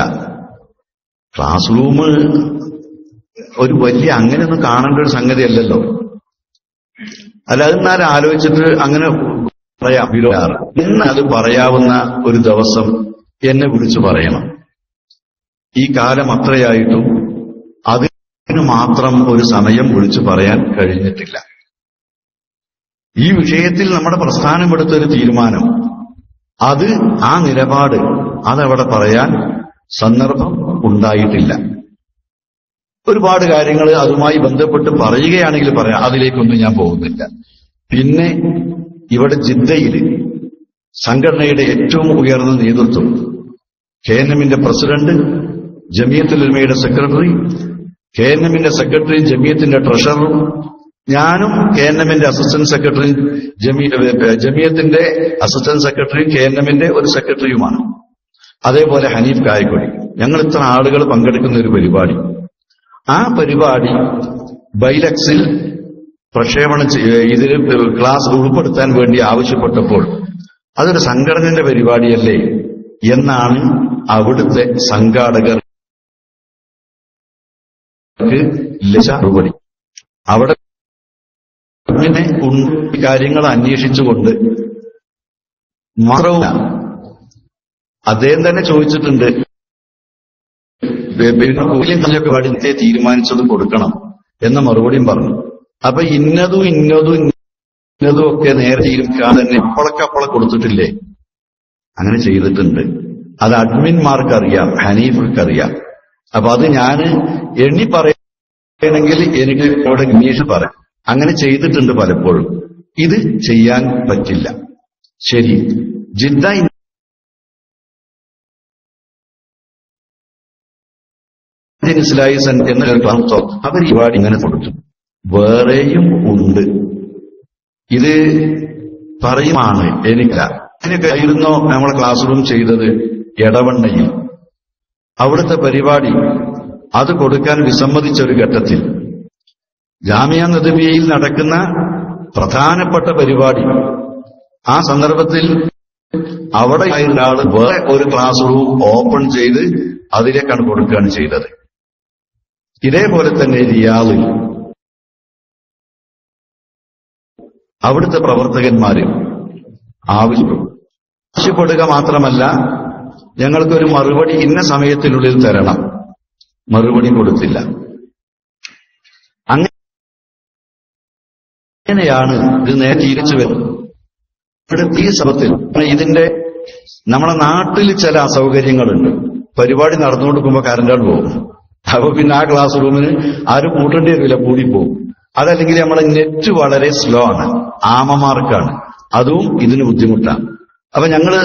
ക്ലാസ് റൂം ഒരു വലിയ അങ്ങനെയൊന്നും കാണേണ്ട ഒരു സംഗതിയല്ലല്ലോ. അല്ല, അതെന്നാലും ആലോചിച്ചിട്ട് അങ്ങനെ പറയാം. ഇന്ന് അത് പറയാവുന്ന ഒരു ദിവസം എന്നെ വിളിച്ചു പറയണം. ഈ കാലം അത്രയായിട്ടും അതിന് മാത്രം ഒരു സമയം വിളിച്ചു പറയാൻ കഴിഞ്ഞിട്ടില്ല. ഈ വിഷയത്തിൽ നമ്മുടെ പ്രസ്ഥാനം എടുത്തൊരു തീരുമാനം, അത് ആ നിലപാട് അതവിടെ പറയാൻ സന്ദർഭം ഉണ്ടായിട്ടില്ല. ഒരുപാട് കാര്യങ്ങൾ അതുമായി ബന്ധപ്പെട്ട് പറയുകയാണെങ്കിൽ പറയാം, അതിലേക്കൊന്നും ഞാൻ പോകുന്നില്ല. പിന്നെ ഇവിടെ ജിദ്ദയിൽ സംഘടനയുടെ ഏറ്റവും ഉയർന്ന നേതൃത്വം, KNMന്റെ പ്രസിഡന്റ്, ജമിയത്തുൽ ഉലമയുടെ സെക്രട്ടറി, KNMന്റെ സെക്രട്ടറിയും ജമിയത്തിന്റെ ട്രഷററും, ഞാനും KNMന്റെ അസിസ്റ്റന്റ് സെക്രട്ടറിയും ജമിയത്തിന്റെ അസിസ്റ്റന്റ് സെക്രട്ടറിയും KNMന്റെ ഒരു സെക്രട്ടറിയുമാണ്. അതേപോലെ ഹനീഫ് കായക്കൊടി. ഞങ്ങൾ ഇത്ര ആളുകൾ പങ്കെടുക്കുന്ന ഒരു പരിപാടി. ആ പരിപാടി ബൈലക്സിൽ പ്രക്ഷേപണം ഇതിൽ ക്ലാസ് ഉൾപ്പെടുത്താൻ വേണ്ടി ആവശ്യപ്പെട്ടപ്പോൾ അതൊരു സംഘടനയുടെ പരിപാടിയല്ലേ എന്നാണ് അവിടുത്തെ സംഘാടകർക്ക് ലഭിച്ച മറുപടി. അവിടെ ഇങ്ങനെ കാര്യങ്ങൾ അന്വേഷിച്ചുകൊണ്ട് മാത്രമല്ല, അദ്ദേഹം തന്നെ ചോദിച്ചിട്ടുണ്ട്, പരിപാടിത്തെ തീരുമാനിച്ചത് കൊടുക്കണം എന്ന മറുപടിയും പറഞ്ഞു. അപ്പൊ ഇന്നതും ഒക്കെ നേരെ തീരുമാനിക്കാൻ തന്നെ അപ്പളക്കപ്പള കൊടുത്തിട്ടില്ലേ? അങ്ങനെ ചെയ്തിട്ടുണ്ട്. അത് അഡ്മിന്മാർക്ക് അറിയാം, ഹനീഫിക്കറിയാം. അപ്പൊ അത് ഞാൻ എണ്ണി പറയണമെങ്കിൽ എനിക്ക് ഇവിടെ ഇംഗ്ലീഷ് പറയാം. അങ്ങനെ ചെയ്തിട്ടുണ്ട് പലപ്പോഴും. ഇത് ചെയ്യാൻ പറ്റില്ല. ശരി, ജിദ്ദ ഇസ്ലാഹി എന്ന അവർ ഈ പരിപാടി ഇങ്ങനെ കൊടുത്തു. വേറെയും ഉണ്ട്. ഇത് പറയുമാണ് എനിക്കില്ല. അതിനൊക്കെയായിരുന്നോ നമ്മളെ ക്ലാസ് റൂം ചെയ്തത് എടവണ്ണയിൽ. അവിടുത്തെ പരിപാടി അത് കൊടുക്കാൻ വിസമ്മതിച്ച ഒരു ഘട്ടത്തിൽ ജാമിയ നദവിയയിൽ നടക്കുന്ന പ്രധാനപ്പെട്ട പരിപാടി. ആ സന്ദർഭത്തിൽ അവിടെ ഒരാൾ വേറെ ഒരു ക്ലാസ് റൂം ഓപ്പൺ ചെയ്ത് അതിലേക്കാണ് കൊടുക്കുകയാണ് ചെയ്തത്. ഇതേപോലെ തന്നെ റിയാദിൽ അവിടുത്തെ പ്രവർത്തകന്മാര് ആവശ്യപ്പെടുക മാത്രമല്ല, ഞങ്ങൾക്കൊരു മറുപടി ഇന്ന സമയത്തിനുള്ളിൽ തരണം. മറുപടി കൊടുത്തില്ല. അങ്ങനെയാണ് ഇത് നേരെ തിരിച്ചു വരുന്നത്. ഇവിടുത്തെ ഈ സഭത്തിൽ ഇതിന്റെ നമ്മുടെ നാട്ടിൽ ചില അസൗകര്യങ്ങളുണ്ട്. പരിപാടി നടന്നുകൊടുക്കുമ്പോൾ കറണ്ടാണ് പോകും. അപ്പൊ പിന്നെ ആ ക്ലാസ് റൂമിന് ആരും കൂട്ടേണ്ടി വരില്ല, കൂടിപ്പോകും. അതല്ലെങ്കിൽ നമ്മളെ നെറ്റ് വളരെ സ്ലോ ആണ്, ആമമാർക്കാണ്, അതും ഇതിന് ബുദ്ധിമുട്ടാണ്. അപ്പൊ ഞങ്ങള്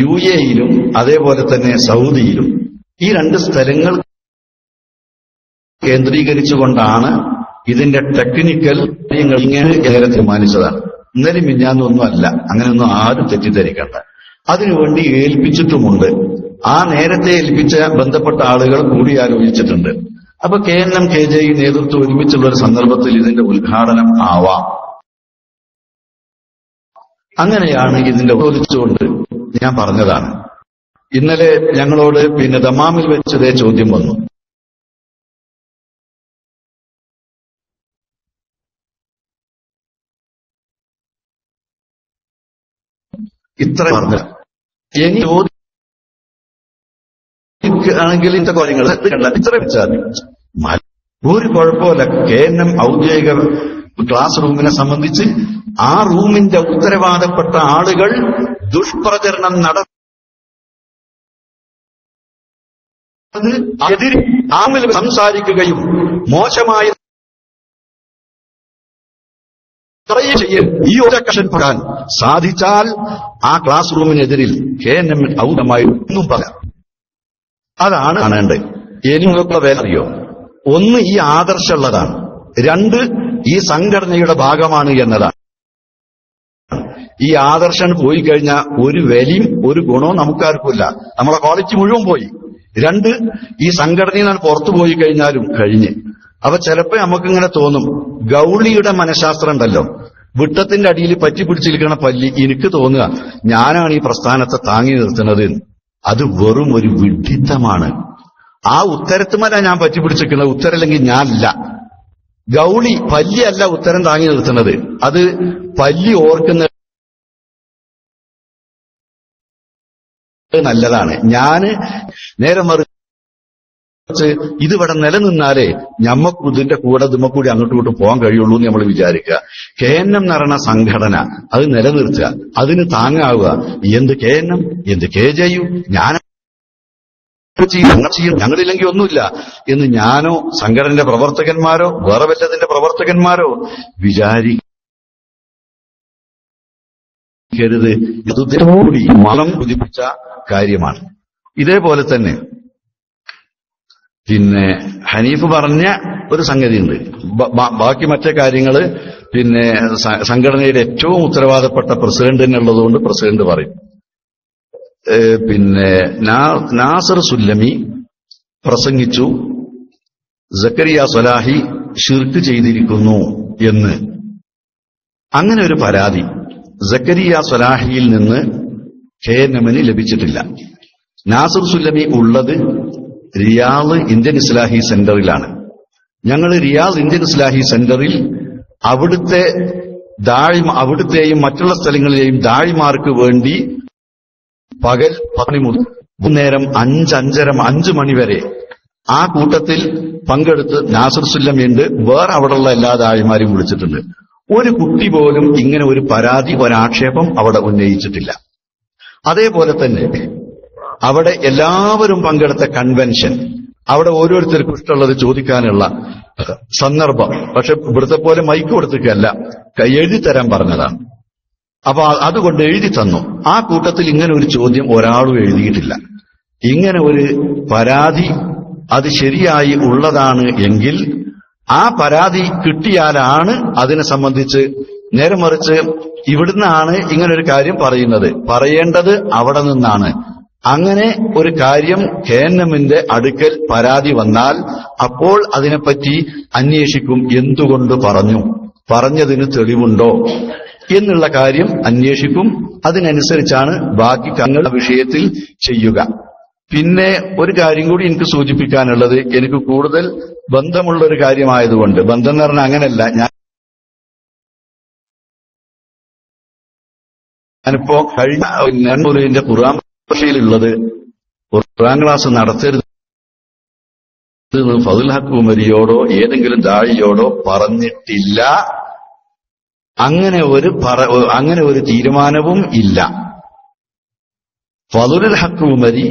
UAE-യിലും അതേപോലെ തന്നെ സൗദിയിലും ഈ 2 സ്ഥലങ്ങൾ കേന്ദ്രീകരിച്ചുകൊണ്ടാണ് ഇതിന്റെ ടെക്നിക്കൽ കാര്യങ്ങൾ ഇങ്ങനെ തീരുമാനിച്ചതാണ്. ഇന്നലെ മിഞ്ഞാന്നൊന്നും അല്ല, അങ്ങനെയൊന്നും ആരും തെറ്റിദ്ധരിക്കണ്ട. അതിനുവേണ്ടി ഏൽപ്പിച്ചിട്ടുമുണ്ട്. ആ നേരത്തെ ഏൽപ്പിച്ച ബന്ധപ്പെട്ട ആളുകൾ കൂടിയാലോചിച്ചിട്ടുണ്ട്. അപ്പൊ KNM KJE നേതൃത്വം ഒരുമിച്ചുള്ള ഒരു സന്ദർഭത്തിൽ ഇതിന്റെ ഉദ്ഘാടനം ആവാം. അങ്ങനെയാണ് ഇതിന്റെ ഉപയോഗിച്ചുകൊണ്ട് ഞാൻ പറഞ്ഞതാണ്. ഇന്നലെ ഞങ്ങളോട് ദമാമിൽ വെച്ചതേ ചോദ്യം വന്നു. ഇത്ര പറഞ്ഞ ഇനി ചോദ്യമാണെങ്കിൽ ഇന്നത്തെ കാര്യങ്ങൾ ഇത്ര വെച്ചാൽ ഒരു കുഴപ്പമില്ല. KNM ഔദ്യോഗിക ക്ലാസ് റൂമിനെ സംബന്ധിച്ച് ആ റൂമിന്റെ ഉത്തരവാദപ്പെട്ട ആളുകൾ ദുഷ്പ്രചരണം എതിരെ ആമിൽ സംസാരിക്കുകയും മോശമായ ഈ ഒരക്ഷൻ പറയാൻ സാധിച്ചാൽ ആ ക്ലാസ് റൂമിനെതിരിൽ KNM ഔദ്യമായി ഒന്നും പറയാം. അതാണ് കാണേണ്ടത്. എനിക്കൊക്കെ വേല അറിയോ? 1 ഈ ആദർശമുള്ളതാണ്, 2 ഈ സംഘടനയുടെ ഭാഗമാണ് എന്നതാണ്. ഈ ആദർശം പോയി കഴിഞ്ഞാൽ ഒരു വിലയും ഒരു ഗുണവും നമുക്കാർക്കുമില്ല. നമ്മളെ ക്വാളിറ്റി മുഴുവൻ പോയി. 2 ഈ സംഘടനയിൽ നിന്ന് പുറത്തു പോയി കഴിഞ്ഞാലും കഴിഞ്ഞ്. അപ്പൊ ചിലപ്പോ നമുക്കിങ്ങനെ തോന്നും, ഗൗളിയുടെ മനഃശാസ്ത്രം ഉണ്ടല്ലോ, വിട്ടത്തിന്റെ അടിയിൽ പറ്റി പിടിച്ചിരിക്കണ പല്ലി. എനിക്ക് തോന്നുക ഞാനാണ് ഈ പ്രസ്ഥാനത്തെ താങ്ങി നിർത്തുന്നത്. അത് വെറും ഒരു വിഡ്ഢിത്തമാണ്. ആ ഉത്തരത്തുമല്ല ഞാൻ പറ്റി പിടിച്ചിരിക്കുന്നത്, ഉത്തരല്ലെങ്കിൽ ഞാനില്ല. ഗൗളി പല്ലിയല്ല ഉത്തരം താങ്ങി നിർത്തുന്നത്, അത് പല്ലി ഓർക്കുന്ന നല്ലതാണ്. ഞാന് നേരെ മറിച്ച് ഇതിവിടെ നിലനിന്നാലേ ഞമ്മക്ക് ഇതിന്റെ കൂടെ കൂടി അങ്ങോട്ടും ഇങ്ങോട്ടും പോകാൻ കഴിയുള്ളൂ എന്ന് നമ്മൾ വിചാരിക്കുക. KNM എന്ന് പറയുന്ന സംഘടന അത് നിലനിർത്തുക, അതിന് താങ്ങാവുക. എന്ത് KNM, എന്ത് KJU, ഞങ്ങളില്ലെങ്കിൽ ഒന്നുമില്ല എന്ന് ഞാനോ സംഘടനയുടെ പ്രവർത്തകന്മാരോ വേറെ വല്ലതിന്റെ പ്രവർത്തകന്മാരോ വിചാരിക്കരുത്. ഇതുകൂടി മനം കുതിപ്പിച്ച കാര്യമാണ്. ഇതേപോലെ തന്നെ ഹനീഫ് പറഞ്ഞ ഒരു സംഗതിയുണ്ട്. ബാക്കി മറ്റേ കാര്യങ്ങള് സംഘടനയുടെ ഏറ്റവും ഉത്തരവാദപ്പെട്ട പ്രസിഡന്റ് തന്നെ ഉള്ളതുകൊണ്ട് പ്രസിഡന്റ് പറയും. നാസർ സുല്ലമി പ്രസംഗിച്ചു, സക്കരിയ സ്വലാഹി ശിർക്ക് ചെയ്തിരിക്കുന്നു എന്ന്. അങ്ങനെ ഒരു പരാതി സക്കരിയ സ്വലാഹിയിൽ നിന്ന് KNM-ന് ലഭിച്ചിട്ടില്ല. നാസർ സുല്ലമി ഉള്ളത് റിയാദ് ഇന്ത്യൻ ഇസ്ലാഹി സെന്ററിലാണ്. ഞങ്ങൾ റിയാദ് ഇന്ത്യൻ ഇസ്ലാഹി സെന്ററിൽ അവിടുത്തെയും മറ്റുള്ള സ്ഥലങ്ങളിലെയും ദാഴിമാർക്ക് വേണ്ടി പകൽ 10 മുതൽ നേരം 5 മണി വരെ ആ കൂട്ടത്തിൽ പങ്കെടുത്ത് നാസർ സുല്ലമിയുണ്ട്. വേറെ അവിടെയുള്ള എല്ലാ ദാഴിമാരെയും വിളിച്ചിട്ടുണ്ട്. ഒരു കുട്ടി പോലും ഇങ്ങനെ ഒരു പരാതി, ഒരാക്ഷേപം അവിടെ ഉന്നയിച്ചിട്ടില്ല. അതേപോലെ തന്നെ അവിടെ എല്ലാവരും പങ്കെടുത്ത കൺവെൻഷൻ, അവിടെ ഓരോരുത്തർക്കും ഇഷ്ടമുള്ളത് ചോദിക്കാനുള്ള സന്ദർഭം. പക്ഷെ ഇവിടുത്തെ പോലെ മൈക്ക് കൊടുത്തിട്ടല്ല, എഴുതി തരാൻ പറഞ്ഞതാണ്. അപ്പൊ അതുകൊണ്ട് എഴുതി തന്നു. ആ കൂട്ടത്തിൽ ഇങ്ങനെ ഒരു ചോദ്യം ഒരാളും എഴുതിയിട്ടില്ല. ഇങ്ങനെ ഒരു പരാതി അത് ശരിയായി ഉള്ളതാണ് എങ്കിൽ ആ പരാതി കിട്ടിയാലാണ് അതിനെ സംബന്ധിച്ച്, നേരെ മറിച്ച് ഇവിടുന്നാണ് ഇങ്ങനൊരു കാര്യം പറയേണ്ടത് അവിടെ നിന്നാണ്. അങ്ങനെ ഒരു കാര്യം KNMന്റെ അടുക്കൽ പരാതി വന്നാൽ അപ്പോൾ അതിനെപ്പറ്റി അന്വേഷിക്കും. എന്തുകൊണ്ട് പറഞ്ഞു, പറഞ്ഞതിന് തെളിവുണ്ടോ എന്നുള്ള കാര്യം അന്വേഷിക്കും. അതിനനുസരിച്ചാണ് ബാക്കി കാര്യങ്ങൾ വിഷയത്തിൽ ചെയ്യുക. പിന്നെ ഒരു കാര്യം കൂടി എനിക്ക് സൂചിപ്പിക്കാനുള്ളത്, എനിക്ക് കൂടുതൽ ബന്ധമുള്ള ഒരു കാര്യമായതുകൊണ്ട്, ബന്ധം എന്ന് പറഞ്ഞാൽ അങ്ങനെയല്ല, ഞാനിപ്പോ കഴിഞ്ഞ ന്റെ ഖുർആൻ ഭാഷയിലുള്ളത് ഖുർആൻ ക്ലാസ് നടത്തരുത് ഫതുൽ ഹക്ക് ഉമരിയോടോ ഏതെങ്കിലും ദാഴിയോടോ പറഞ്ഞിട്ടില്ല. അങ്ങനെ ഒരു തീരുമാനവും ഇല്ല. ഫതുൽ ഹക്ക് ഉമരി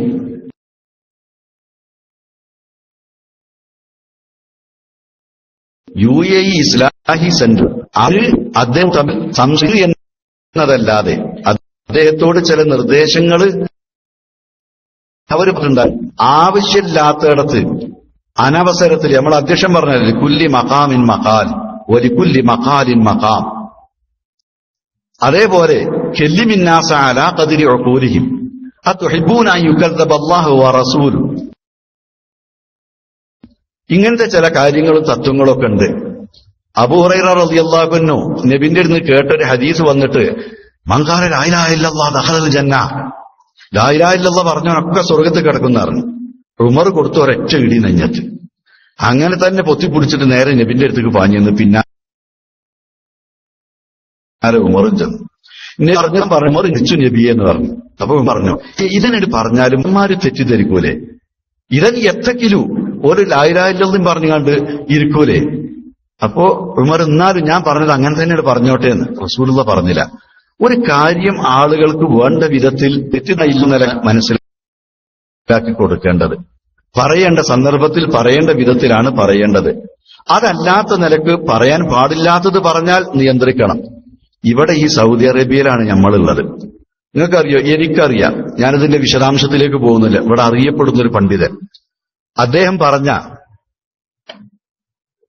UAE ഇസ്ലാഹി സെന്റർ അദ്ദേഹം തമ്മിൽ സംശയം എന്നതല്ലാതെ അദ്ദേഹത്തോട് ചില നിർദ്ദേശങ്ങൾ അവർ പറഞ്ഞിട്ടുണ്ടായി. ആവശ്യമില്ലാത്തയിടത്ത് അനവസരത്തിൽ നമ്മൾ അധ്യക്ഷൻ പറഞ്ഞത് കുല്ലി മഖാമിൻ മഖാൽ വലിക്കുല്ലി മഖാലിൻ മഖാം. അതേപോലെ കെല്ലിമിന്നാസ അലാ ഖദ്രി ഉഖൂലിഹിം അതുഹിബ്ബൂന അൻ യുകദ്ദബ അല്ലാഹു വറസൂലു. ഇങ്ങനത്തെ ചില കാര്യങ്ങളും തത്വങ്ങളും ഒക്കെ ഉണ്ട്. അബൂ ഹുറൈറ റളിയല്ലാഹു അൻഹു നബിന്റെ അടുത്ത് കേട്ടൊരു ഹദീസ് വന്നിട്ട് മൻ ഖാല ലാ ഇലാഹ ഇല്ലല്ലാഹ് ദഖലൽ ജന്ന, ലാ ഇലാഹ ഇല്ലല്ലാഹ് പറഞ്ഞവനൊക്കെ സ്വർഗ്ഗത്തിൽ കിടക്കുന്ന പറഞ്ഞു. ഉമർ കൊടുത്തു ഒരൊറ്റ ഇടി നെഞ്ഞത്ത്. അങ്ങനെ തന്നെ പൊത്തിപ്പിടിച്ചിട്ട് നേരെ നബിന്റെ അടുത്തേക്ക് പാഞ്ഞെന്ന്. പിന്നെ ഉമറും ചെന്നു പറഞ്ഞു ഉമർ ഇച്ചു നബിയെ എന്ന് പറഞ്ഞു. അപ്പൊ പറഞ്ഞു ഇതിനോട് പറഞ്ഞാലും ഉമ്മാര് തെറ്റിദ്ധരിക്കൂലേ, ഇതൻ എത്തക്കിലു ഒരു ലാ ഇലാഹ ഇല്ലല്ലാഹ് പറഞ്ഞുകൊണ്ട് ഇരിക്കൂലേ. അപ്പോ ഉമർ എന്നാലും ഞാൻ പറഞ്ഞത് അങ്ങനെ തന്നെയാണ് പറഞ്ഞോട്ടെ എന്ന്. റസൂലുള്ളാഹി പറഞ്ഞില്ല. ഒരു കാര്യം ആളുകൾക്ക് വേണ്ട വിധത്തിൽ തെറ്റിദ്ധരിക്കുന്നതിനെ മനസ്സിലാക്കി കൊടുക്കേണ്ടത്, പറയേണ്ട സന്ദർഭത്തിൽ പറയേണ്ട വിധത്തിലാണ് പറയേണ്ടത്. അതല്ലാത്ത നിലക്ക് പറയാൻ പാടില്ലാത്തത് പറഞ്ഞാൽ നിയന്ത്രിക്കണം. ഇവിടെ ഈ സൗദി അറേബ്യയിലാണ് നമ്മളുള്ളത്. നിങ്ങൾക്കറിയോ, എനിക്കറിയാം, ഞാനിതിന്റെ വിശദാംശത്തിലേക്ക് പോകുന്നില്ല. ഇവിടെ അറിയപ്പെടുന്നൊരു പണ്ഡിതൻ, അദ്ദേഹം പറഞ്ഞ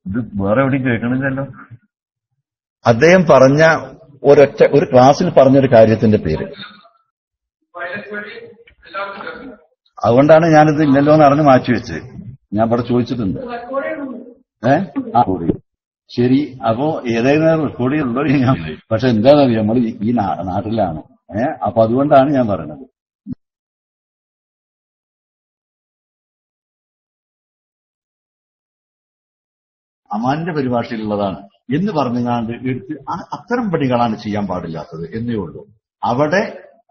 ഇത് വേറെ എവിടെയും കേൾക്കണില്ലല്ലോ, അദ്ദേഹം പറഞ്ഞ ഒരു ക്ലാസ്സിൽ പറഞ്ഞൊരു കാര്യത്തിന്റെ പേര്, അതുകൊണ്ടാണ് ഞാനിത് ഇല്ലല്ലോ എന്ന് അറിഞ്ഞ് മാറ്റിവെച്ചത്. ഞാൻ ഇവിടെ ചോദിച്ചിട്ടുണ്ട്. ശരി, അപ്പോ ഏതായാലും റെക്കോർഡ് ചെയ്യുന്നുണ്ടോ ഞാൻ, പക്ഷെ എന്താണെന്നറിയാം, നമ്മൾ ഈ നാട്ടിലാണ്. അപ്പൊ അതുകൊണ്ടാണ് ഞാൻ പറയുന്നത്. അമാന്റെ പരിഭാഷയിലുള്ളതാണ് എന്ന് പറഞ്ഞാണ്ട് എടുത്ത് അത്തരം പണികളാണ് ചെയ്യാൻ പാടില്ലാത്തത് എന്നേ ഉള്ളൂ. അവിടെ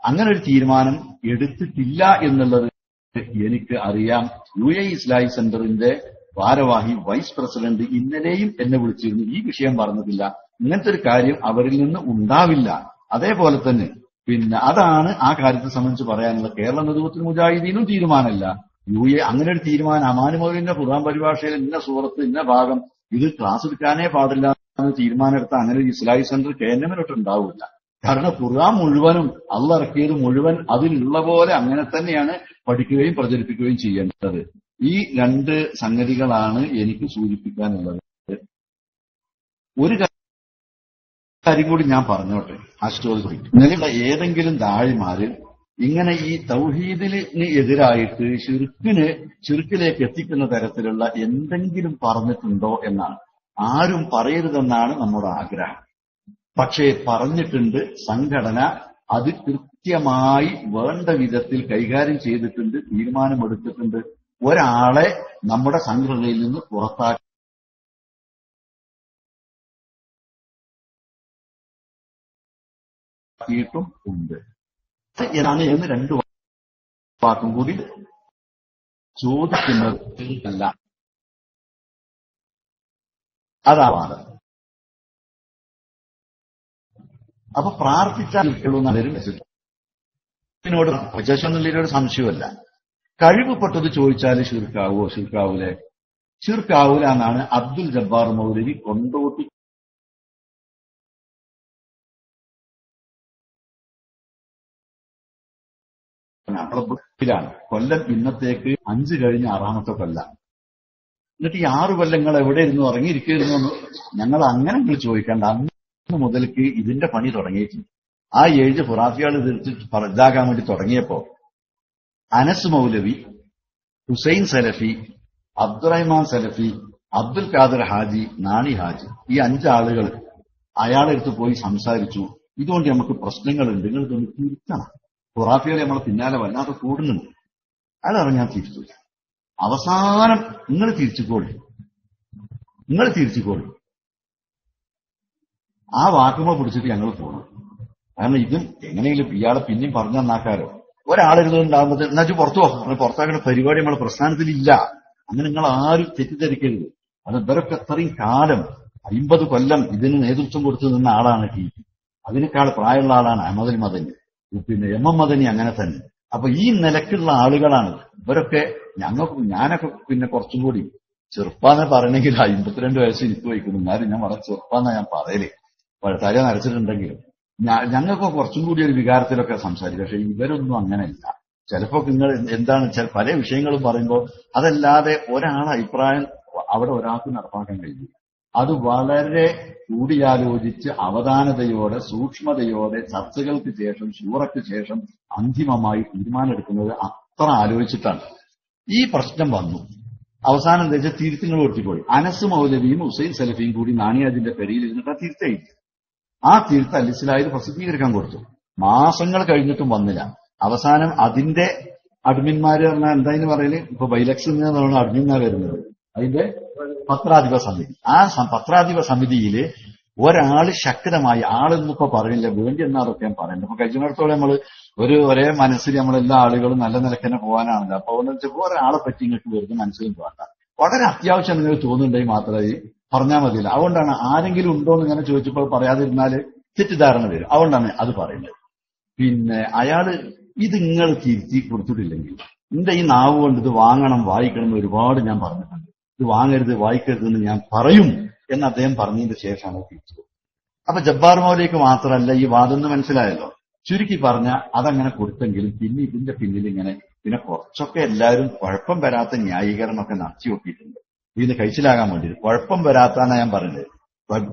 അങ്ങനെ ഒരു തീരുമാനം എടുത്തിട്ടില്ല എന്നുള്ളത് എനിക്ക് അറിയാം. UAE ഇസ്ലാഹി സെന്ററിന്റെ ഭാരവാഹി വൈസ് പ്രസിഡന്റ് ഇന്നലെയും എന്നെ വിളിച്ചിരുന്നു. ഈ വിഷയം പറഞ്ഞതില്ല, ഇങ്ങനത്തെ ഒരു കാര്യം അവരിൽ നിന്ന് ഉണ്ടാവില്ല. അതേപോലെ തന്നെ പിന്നെ അതാണ് ആ കാര്യത്തെ സംബന്ധിച്ച് പറയാനുള്ള കേരള നേതൃത്വത്തിൽ മുജാഹിദീനും തീരുമാനമില്ല. UAE അങ്ങനെ ഒരു തീരുമാനം അമാനുമോദിന്റെ ഖുർആൻ പരിഭാഷയിൽ ഇന്ന സൂറത്ത് ഇന്ന ഭാഗം ഇത് ക്ലാസ് എടുക്കാനേ പാടില്ല എന്ന് തീരുമാനമെടുത്ത അങ്ങനെ ഒരു ഇസ്ലാഹി സെന്റർ KNMനൊട്ട് ഉണ്ടാവില്ല. കാരണം ഖുർആൻ മുഴുവനും അള്ളാഹ് ഇറക്കിയത് മുഴുവൻ അതിലുള്ള പോലെ അങ്ങനെ തന്നെയാണ് പഠിക്കുകയും പ്രചരിപ്പിക്കുകയും ചെയ്യേണ്ടത്. ഈ രണ്ട് സംഗതികളാണ് എനിക്ക് സൂചിപ്പിക്കാനുള്ളത്. ഒരു കാര്യം കൂടി ഞാൻ പറഞ്ഞോട്ടെ. നിലവിലുള്ള ഏതെങ്കിലും ദാഴിമാര് ഇങ്ങനെ ഈ തൗഹീദിന് എതിരായിട്ട് ശിർക്കിലേക്ക് എത്തിക്കുന്ന തരത്തിലുള്ള എന്തെങ്കിലും പറഞ്ഞിട്ടുണ്ടോ എന്നാണ്. ആരും പറയരുതെന്നാണ് നമ്മുടെ ആഗ്രഹം. പക്ഷേ പറഞ്ഞിട്ടുണ്ട്. സംഘടന അത് കൃത്യമായി വേണ്ട വിധത്തിൽ കൈകാര്യം ചെയ്തിട്ടുണ്ട്, തീരുമാനമെടുത്തിട്ടുണ്ട്. ഒരാളെ നമ്മുടെ സംഘടനയിൽ നിന്ന് പുറത്താക്കിയിട്ടും ഉണ്ട്. ഏതാണ് എന്ന് രണ്ടു വാക്കും കൂടി ചോദിക്കുന്നത് അല്ല, അതാണ്. അപ്പൊ പ്രാർത്ഥിച്ചാൽ ഇതിനോട് പ്രജാശന്നുള്ളതിനോട് സംശയമല്ല. കഴിവുപെട്ടത് ചോദിച്ചാൽ ശിർക്കാവൂലേ? ശിർക്കാവൂല എന്നാണ് അബ്ദുൽ ജബ്ബാർ മൗലവി കൊണ്ടോട്ടി നമ്മളെ ബുക്കിലാണ്. കൊല്ലം ഇന്നത്തേക്ക് 5 കഴിഞ്ഞ 6ാമത്തെ കൊല്ലം. എന്നിട്ട് ഈ 6 കൊല്ലങ്ങൾ എവിടെ ഇരുന്നു ഉറങ്ങിയിരിക്കുന്നു എന്ന് ഞങ്ങൾ അങ്ങനെ ചോദിക്കേണ്ട. അന്ന് മുതൽക്ക് ഇതിന്റെ പണി തുടങ്ങിയിട്ടുണ്ട്. ആ 7 ഖുറാഫികൾ തിരിച്ച് ഇതാകാൻ വേണ്ടി തുടങ്ങിയപ്പോ അനസ് മൗലവി, ഹുസൈൻ സലഫി, അബ്ദുറഹ്മാൻ സലഫി, അബ്ദുൽ ഖാദർ ഹാജി, നാണി ഹാജി, ഈ 5 ആളുകൾ അയാളെ അടുത്ത് പോയി സംസാരിച്ചു. ഇതുകൊണ്ട് നമുക്ക് പ്രശ്നങ്ങളുണ്ട്, നിങ്ങൾ ഇതൊന്ന് തിരുത്തണം. ഖുറാഫികളെ നമ്മളെ പിന്നാലെ വല്ലാതെ കൂടുന്നുണ്ട്. അയാൾ പറഞ്ഞു ഞാൻ തിരിച്ചു. അവസാനം നിങ്ങൾ തിരിച്ചുകൊള്ളു. ആ വാക്കുമ പിടിച്ചിട്ട് ഞങ്ങൾ പോകണം. കാരണം ഇതും എങ്ങനെയെങ്കിലും ഇയാളെ പിന്നെയും പറഞ്ഞു തന്നാക്കാരോ. ഒരാളെഴുതുണ്ടാകുമ്പോൾ എന്നുവെച്ചാൽ പുറത്താക്കുന്ന പരിപാടി നമ്മളെ പ്രസ്ഥാനത്തിലില്ല. അങ്ങനെ നിങ്ങൾ ആരും തെറ്റിദ്ധരിക്കരുത്. അത് ഇവരൊക്കെ അത്രയും കാലം 50 കൊല്ലം ഇതിന് നേതൃത്വം കൊടുത്തു നിന്ന ആളാണ് ടി. അതിനേക്കാൾ പ്രായമുള്ള ആളാണ് അഹമ്മദ് അൽ മദനി, പിന്നെ എം എം മദനി, അങ്ങനെ തന്നെ. അപ്പൊ ഈ നിലക്കുള്ള ആളുകളാണ് ഇവരൊക്കെ. ഞാനൊക്കെ പിന്നെ കുറച്ചും കൂടി ചെറുപ്പാന്ന് പറയണമെങ്കിൽ 52 വയസ്സ് എനിക്ക് വയ്ക്കുന്നു. എന്നാലും ഞാൻ വളരെ ചെറുപ്പാന്നാ ഞാൻ പറയല്. തല നരച്ചിട്ടുണ്ടെങ്കിലും ഞങ്ങൾക്ക് കുറച്ചും കൂടി ഒരു വികാരത്തിലൊക്കെ സംസാരിക്കും. പക്ഷെ ഇവരൊന്നും അങ്ങനെയല്ല. ചിലപ്പോ നിങ്ങൾ എന്താണ് പല വിഷയങ്ങളും പറയുമ്പോൾ അതല്ലാതെ ഒരാളെ അഭിപ്രായം അവിടെ ഒരാൾക്ക് നടപ്പാക്കാൻ കഴിയും. അത് വളരെ കൂടിയാലോചിച്ച് അവധാനതയോടെ സൂക്ഷ്മതയോടെ ചർച്ചകൾക്ക് ശേഷം ശൂറയ്ക്ക് ശേഷം അന്തിമമായി തീരുമാനമെടുക്കുന്നത് അത്ര ആലോചിച്ചിട്ടാണ്. ഈ പ്രശ്നം വന്നു. അവസാനം എന്താ വെച്ചാൽ തിരുത്തങ്ങൾ കൊടുത്തിപ്പോയി. അനസ് മൗലവിയും ഹുസൈൻ സലഫിയും കൂടി നാണിയാജിന്റെ പെരിയിൽ ഇരുന്നിട്ട് ആ തിരുത്തയി. ആ തിരുത്ത് അലിസ്ലായിൽ പ്രസിദ്ധീകരിക്കാൻ കൊടുത്തു. മാസങ്ങൾ കഴിഞ്ഞിട്ടും വന്നില്ല. അവസാനം അതിന്റെ അഡ്മിന്മാര് പറഞ്ഞാൽ എന്താന്ന് പറയല്, ഇപ്പൊ ബൈലക്സ് എന്നാണ് അഡ്മിന്മാർ വരുന്നത്, അതിന്റെ പത്രാധിപ സമിതി. ആ പത്രാധിപ സമിതിയില് ഒരാള് ശക്തമായി, ആളെന്നിപ്പോ പറയില്ല, വേണ്ടി എന്നാതൊക്കെ ഞാൻ പറയുന്നത്. അപ്പൊ കഴിഞ്ഞിടത്തോളം നമ്മള് ഒരേ മനസ്സിൽ നമ്മളെല്ലാ ആളുകളും നല്ല നിലക്ക് തന്നെ പോകാനാണല്ലോ. അപ്പൊ അതുകൊണ്ട് ഒരാളെ പറ്റി ഇങ്ങോട്ട് വെറുതെ മനസ്സിലും പോകണ്ട. വളരെ അത്യാവശ്യം നിങ്ങൾക്ക് തോന്നുന്നുണ്ടെങ്കിൽ മാത്രമേ പറഞ്ഞാൽ മതിയില്ല. അതുകൊണ്ടാണ് ആരെങ്കിലും ഉണ്ടോ എന്ന് ഇങ്ങനെ ചോദിച്ചപ്പോൾ പറയാതിരുന്നാല് തെറ്റിദ്ധാരണ വരും. അതുകൊണ്ടാണ് അത് പറയുന്നത്. പിന്നെ അയാള് ഇത് നിങ്ങൾ തിരുത്തി കൊടുത്തിട്ടില്ലെങ്കിൽ എന്റെ ഈ നാവ് കൊണ്ട് ഇത് വാങ്ങണം വായിക്കണം എന്ന് ഒരുപാട് ഞാൻ പറഞ്ഞിട്ടുണ്ട്. ഇത് വാങ്ങരുത് വായിക്കരുതെന്ന് ഞാൻ പറയും എന്ന് അദ്ദേഹം പറഞ്ഞതിന് ശേഷമാണ് തിരിച്ചത്. അപ്പൊ ജബ്ബാർ മൗലവിക്ക് മാത്രമല്ല ഈ വാദം എന്ന് മനസ്സിലായല്ലോ. ചുരുക്കി പറഞ്ഞ അതങ്ങനെ കൊടുത്തെങ്കിലും പിന്നെ ഇതിന്റെ പിന്നിൽ ഇങ്ങനെ പിന്നെ കുറച്ചൊക്കെ എല്ലാവരും കുഴപ്പം വരാത്ത ന്യായീകരണമൊക്കെ നടത്തി നോക്കിയിട്ടുണ്ട്. ഇതിന് കഴിച്ചിലാകാൻ വേണ്ടി കുഴപ്പം വരാത്താന്നാ ഞാൻ പറഞ്ഞത്.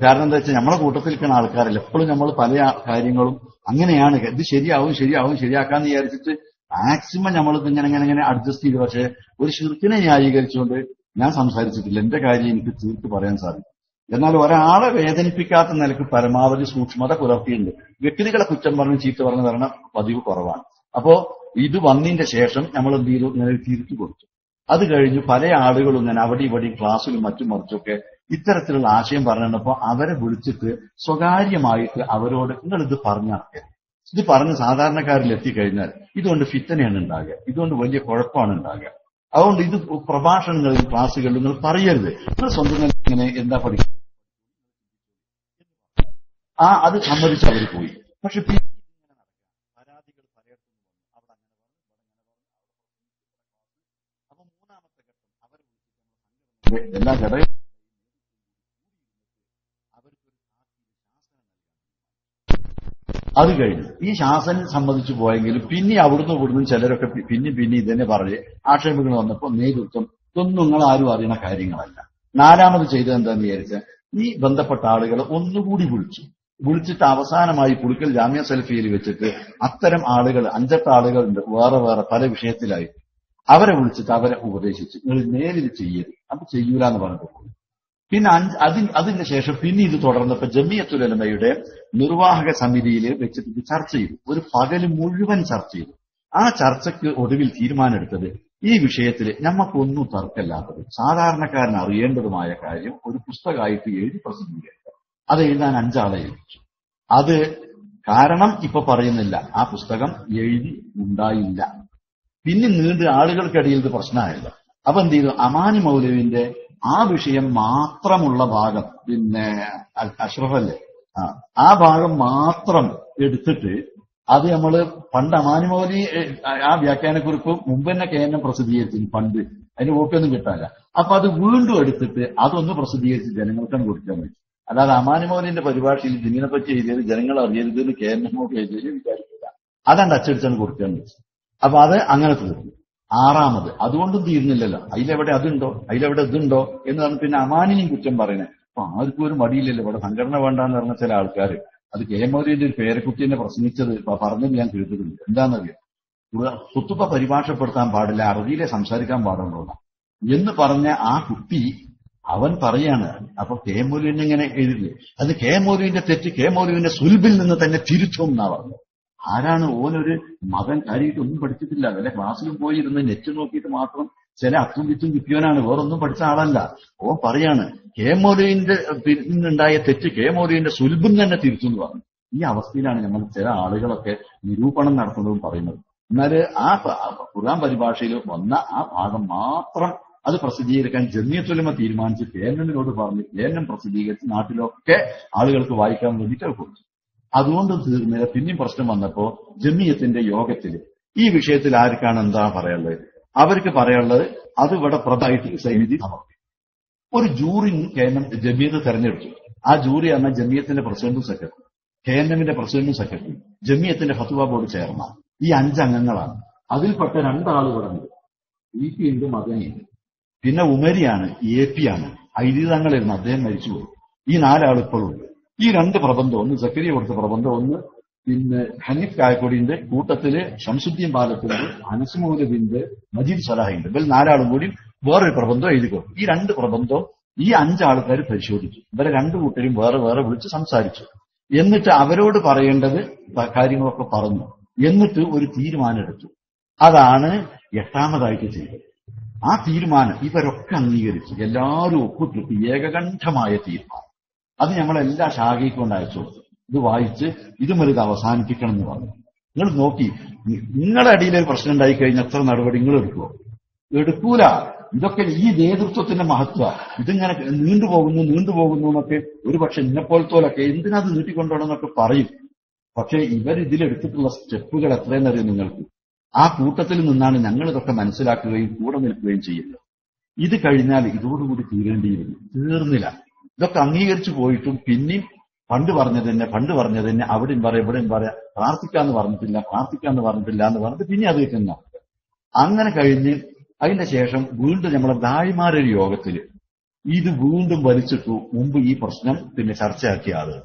കാരണം എന്താ വെച്ചാൽ നമ്മളെ കൂട്ടത്തിൽ നിൽക്കുന്ന ആൾക്കാരല്ല. എപ്പോഴും നമ്മൾ പല കാര്യങ്ങളും അങ്ങനെയാണ്, ഇത് ശരിയാക്കാന്ന് വിചാരിച്ചിട്ട് മാക്സിമം നമ്മളിത് ഇങ്ങനെ അഡ്ജസ്റ്റ് ചെയ്തു. പക്ഷെ ഒരു ശിർക്കിനെ ന്യായീകരിച്ചുകൊണ്ട് ഞാൻ സംസാരിച്ചിട്ടില്ല. എന്റെ കാര്യം എനിക്ക് തീർത്ത് പറയാൻ സാധിക്കും. എന്നാൽ ഒരാളെ വേദനിപ്പിക്കാത്ത നിലക്ക് പരമാവധി സൂക്ഷ്മത പുലർത്തിയിട്ടുണ്ട്. വ്യക്തികളെ കുറ്റം പറഞ്ഞ് ചീത്ത പറഞ്ഞു തരണ പതിവ് കുറവാണ്. അപ്പോ ഇത് വന്നതിന്റെ ശേഷം നമ്മൾ എന്ത് ചെയ്തു, ഇങ്ങനെ തിരിച്ചു കൊടുത്തു. അത് കഴിഞ്ഞ് പല ആളുകളും ഇങ്ങനെ അവിടെ ഇവിടെ ക്ലാസ്സിലും മറ്റും മറിച്ചൊക്കെ ഇത്തരത്തിലുള്ള ആശയം പറഞ്ഞപ്പോ അവരെ വിളിച്ചിട്ട് സ്വകാര്യമായിട്ട് അവരോട് നിങ്ങൾ ഇത് പറഞ്ഞിറക്കരുത്, ഇത് പറഞ്ഞ് സാധാരണക്കാരിൽ എത്തിക്കഴിഞ്ഞാൽ ഇതുകൊണ്ട് ഫിത്തനയാണ് ഉണ്ടാകുക, ഇതുകൊണ്ട് വലിയ കുഴപ്പമാണ് ഉണ്ടാകുക. അതുകൊണ്ട് ഇത് പ്രഭാഷണങ്ങളിൽ ക്ലാസ്സുകളിൽ നിങ്ങൾ പറയരുത്, നിങ്ങൾ സ്വന്തം ഇങ്ങനെ എന്താ പഠിക്കുന്നത് അത് സമ്മതിച്ച് അവർ പോയി. പക്ഷെ പരാതികൾ പലയിടത്തും അവിടെ അങ്ങനെ അപ്പൊ മൂന്നാമത്തെ ഘട്ടം അവർ എല്ലാ ഘടകങ്ങളും അത് കഴിഞ്ഞു. ഈ ശാസനം സംബന്ധിച്ചു പോയെങ്കിലും പിന്നെ അവിടുന്ന് ചിലരൊക്കെ പിന്നെ ഇതന്നെ പറഞ്ഞ് ആക്ഷേപങ്ങൾ വന്നപ്പോൾ നേതൃത്വം ഇതൊന്നും നിങ്ങൾ ആരും അറിയുന്ന കാര്യങ്ങളല്ല. നാലാമത് ചെയ്തത് എന്താന്ന് വിചാരിച്ചാൽ ഈ ബന്ധപ്പെട്ട ആളുകളെ ഒന്നുകൂടി വിളിച്ചിട്ട് അവസാനമായി പുളിക്കൽ ജാമ്യ സലഫിയിൽ വെച്ചിട്ട് അത്തരം ആളുകൾ 5-8 ആളുകളുണ്ട് വേറെ പല വിഷയത്തിലായി. അവരെ വിളിച്ചിട്ട് അവരെ ഉപദേശിച്ച് നിങ്ങൾ നേരിൽ ചെയ്യരുത്, അത് ചെയ്യൂലെന്ന് പറഞ്ഞിട്ട് പിന്നെ അതിന് ശേഷം പിന്നെ ഇത് തുടർന്നപ്പോ ജമിയത്തുൽ ഉലമയുടെ നിർവാഹക സമിതിയിൽ വെച്ചിട്ട് ചർച്ച ചെയ്തു. ഒരു പകല് മുഴുവൻ ചർച്ച ചെയ്തു. ആ ചർച്ചയ്ക്ക് ഒടുവിൽ തീരുമാനമെടുത്തത് ഈ വിഷയത്തിൽ നമുക്കൊന്നും തർക്കമില്ലാത്തത് സാധാരണക്കാരൻ അറിയേണ്ടതുമായ കാര്യം ഒരു പുസ്തകമായിട്ട് എഴുതി പ്രസിദ്ധീകരിക്കുക. അത് എഴുതാൻ 5 ആളെ ഏൽപ്പിച്ചു. അത് കാരണം ഇപ്പൊ പറയുന്നില്ല, ആ പുസ്തകം എഴുതി ഉണ്ടായില്ല. പിന്നെ നീണ്ട് ആളുകൾക്കിടയിൽ ഇത് പ്രശ്നമായില്ല. അപ്പൊ എന്ത് ചെയ്തു, അമാനി മൗലവിന്റെ ആ വിഷയം മാത്രമുള്ള ഭാഗം, പിന്നെ അഷ്റഫല്ലേ ആ ഭാഗം മാത്രം എടുത്തിട്ട് അത് നമ്മള് പണ്ട് അമാനി മൗലവി ആ വ്യാഖ്യാനക്കുറിപ്പ് മുമ്പ് തന്നെ കേന്ദ്രം പ്രസിദ്ധീകരിച്ചു. പണ്ട് അതിന് കോപ്പിയൊന്നും കിട്ടാനില്ല. അപ്പൊ അത് വീണ്ടും എടുത്തിട്ട് അതൊന്ന് പ്രസിദ്ധീകരിച്ച് ജനങ്ങൾക്കാണ് കൊടുക്കാൻ പറ്റും. അല്ലാതെ അമാനി മൗലിന്റെ പരിഭാഷയിൽ ഇതിനെ പറ്റി എഴുതിയത് ജനങ്ങൾ അറിയരുത് എന്ന് കേന്ദ്രം എഴുതിയത് വിചാരിക്കില്ല. അതാണ്ട് അച്ചടിച്ചാണ് കൊടുക്കാൻ പറ്റും. അപ്പൊ അത് അങ്ങനെ തീർന്നു. 6ാമത് അതുകൊണ്ടും തീരുന്നില്ലല്ലോ, അതിലെവിടെ അതുണ്ടോ അതിലെവിടെ ഇതുണ്ടോ എന്ന് പറഞ്ഞ് പിന്നെ അമാനിനെയും കുറ്റം പറയുന്നത്. അപ്പൊ ആർക്കും ഒരു മടിയില്ലല്ലോ, ഇവിടെ സംഘടന വേണ്ടാന്ന് പറഞ്ഞ ചില ആൾക്കാർ അത് കെ എം മൗലിന്റെ ഒരു പേരക്കുട്ടീനെ പ്രസംഗിച്ചത് പറഞ്ഞത് ഞാൻ കേട്ടിട്ടുണ്ട്. എന്താണെന്നറിയാം, കുത്തുബ പരിഭാഷപ്പെടുത്താൻ പാടില്ല, അറബിയിലെ സംസാരിക്കാൻ പാടുള്ളൂ എന്ന് പറഞ്ഞ ആ കുട്ടി അവൻ പറയാണ്. അപ്പൊ കെ മൗലവിനെ ഇങ്ങനെ എഴുതി, അത് കെ മൗലവിന്റെ തെറ്റ് കെ മൗലവിന്റെ സുൽബിൽ നിന്ന് തന്നെ തിരുത്തും എന്നാ പറഞ്ഞു. ആരാണ് ഓനൊരു മകൻ കാര്യമായിട്ടൊന്നും പഠിച്ചിട്ടില്ല, വല്ല ക്ലാസ്സിലും പോയിരുന്ന് നെറ്റ് നോക്കിയിട്ട് മാത്രം ചില അത്തും വിത്തും കിട്ടിയവനാണ്, വേറൊന്നും പഠിച്ച ആളല്ല. ഓൻ പറയാണ് കെ മൗലവിന്റെ നിന്നുണ്ടായ തെറ്റ് കെ മൗലവിന്റെ സുൽബിൽ തന്നെ തിരുത്തും എന്ന് പറഞ്ഞു. ഈ അവസ്ഥയിലാണ് നമ്മൾ ചില ആളുകളൊക്കെ നിരൂപണം നടത്തുന്നതും പറയുന്നത്. എന്നാല് ആ ഖുർആൻ പരിഭാഷയിൽ വന്ന ആ ഭാഗം മാത്രം അത് പ്രസിദ്ധീകരിക്കാൻ ജമിയത്തുലമ തീരുമാനിച്ച് കേന്ദ്രനോട് പറഞ്ഞ് കേന്ദ്രം പ്രസിദ്ധീകരിച്ച് നാട്ടിലൊക്കെ ആളുകൾക്ക് വായിക്കാൻ വേണ്ടിയിട്ട് കൊടുത്തു. അതുകൊണ്ട് തീർന്നില്ല. പിന്നെയും പ്രശ്നം വന്നപ്പോ ജമിയത്തിന്റെ യോഗത്തിൽ ഈ വിഷയത്തിൽ ആർക്കാണ് എന്താ പറയാനുള്ളത്? അവർക്ക് പറയാനുള്ളത് അത് ഇവിടെ പ്രധായിട്ട് സൈനിധി സമർപ്പിക്കും. ഒരു ജൂറി കേന്ദ്രം ജമിയത്ത് തെരഞ്ഞെടുത്തു. ആ ജൂറി പറഞ്ഞ ജമിയത്തിന്റെ പ്രസിഡന്റും സെക്രട്ടറി, കേന്ദ്രമിന്റെ പ്രസിഡന്റും സെക്രട്ടറി, ജമിയത്തിന്റെ ഫത്വ ബോർഡ് ചെയർമാൻ, ഈ 5 അംഗങ്ങളാണ്. അതിൽപ്പെട്ട 2 ആളുകളുണ്ട്, EP ഉണ്ട്, മദനിയുണ്ട്. പിന്നെ ഉമരിയാണ്, AP ആണ്, ഐതിതങ്ങളിരുന്ന് അദ്ദേഹം മരിച്ചുപോയി. ഈ 4 ആൾ ഇപ്പോഴുണ്ട്. ഈ 2 പ്രബന്ധം, ഒന്ന് സക്കരിയ കൊടുത്ത പ്രബന്ധം, ഒന്ന് പിന്നെ ഹനീഫ് കായക്കൊടിന്റെ കൂട്ടത്തില് ഷംസുദ്ദീൻ ബാലത്തിന്റെ, അനസ്മൂലബിന്റെ, മജീദ് സലാഹിന്റെ, ഇവർ 4 ആളും കൂടി വേറൊരു പ്രബന്ധം എഴുതി കൊടുത്തു. ഈ 2 പ്രബന്ധവും ഈ 5 ആൾക്കാർ പരിശോധിച്ചു. ഇവരെ 2 കൂട്ടരും വേറെ വേറെ വിളിച്ച് സംസാരിച്ചു. എന്നിട്ട് അവരോട് പറയേണ്ടത് കാര്യങ്ങളൊക്കെ പറഞ്ഞു. എന്നിട്ട് ഒരു തീരുമാനം എടുത്തു. അതാണ് 8ാമതായിട്ട് ചെയ്തത്. ആ തീരുമാനം ഇവരൊക്കെ അംഗീകരിച്ചു, എല്ലാവരും ഒപ്പിട്ടിട്ട് ഏകകണ്ഠമായ തീരുമാനം. അത് നമ്മളെല്ലാ ശാഖയ്ക്കും കൊണ്ട് അയച്ചു കൊടുത്തു. ഇത് വായിച്ച് ഇതും ഇത് അവസാനിപ്പിക്കണം എന്ന് പറഞ്ഞു. നിങ്ങൾ നോക്കി, നിങ്ങളുടെ അടിയിലൊരു പ്രശ്നം ഉണ്ടായി കഴിഞ്ഞാൽ എത്ര നടപടി നിങ്ങൾ എടുക്കുമോ? എടുക്കൂല. ഇതൊക്കെ ഈ നേതൃത്വത്തിന്റെ മഹത്വ. ഇതിങ്ങനെ നീണ്ടുപോകുന്നു എന്നൊക്കെ ഒരു പക്ഷെ ഇന്നെപ്പോലത്തോലൊക്കെ എന്തിനത് നീട്ടിക്കൊണ്ടുപോകണം എന്നൊക്കെ പറയും. പക്ഷെ ഇവരിതിലെടുത്തിട്ടുള്ള സ്റ്റെപ്പുകൾ എത്രയെന്നറിയും നിങ്ങൾക്ക്? ആ കൂട്ടത്തിൽ നിന്നാണ് ഞങ്ങൾ ഇതൊക്കെ മനസ്സിലാക്കുകയും കൂടെ നിൽക്കുകയും ചെയ്യുന്നത്. ഇത് കഴിഞ്ഞാൽ ഇതോടുകൂടി തീരേണ്ടിയിരുന്നു, തീർന്നില്ല. ഇതൊക്കെ അംഗീകരിച്ചു പോയിട്ടും പിന്നെയും പണ്ട് പറഞ്ഞത് തന്നെ അവിടെയും പറയാം ഇവിടെയും പറയാം, പ്രാർത്ഥിക്കാന്ന് പറഞ്ഞിട്ടില്ല എന്ന് പറഞ്ഞിട്ട് പിന്നെ അത് കേൾക്കുന്ന. അങ്ങനെ കഴിഞ്ഞ് അതിന്റെ ശേഷം വീണ്ടും നമ്മളെ ദായിമാരൊരു യോഗത്തിൽ ഇത് വീണ്ടും വലിച്ചിട്ടു. മുമ്പ് ഈ പ്രശ്നം പിന്നെ ചർച്ചയാക്കിയ ആളുകൾ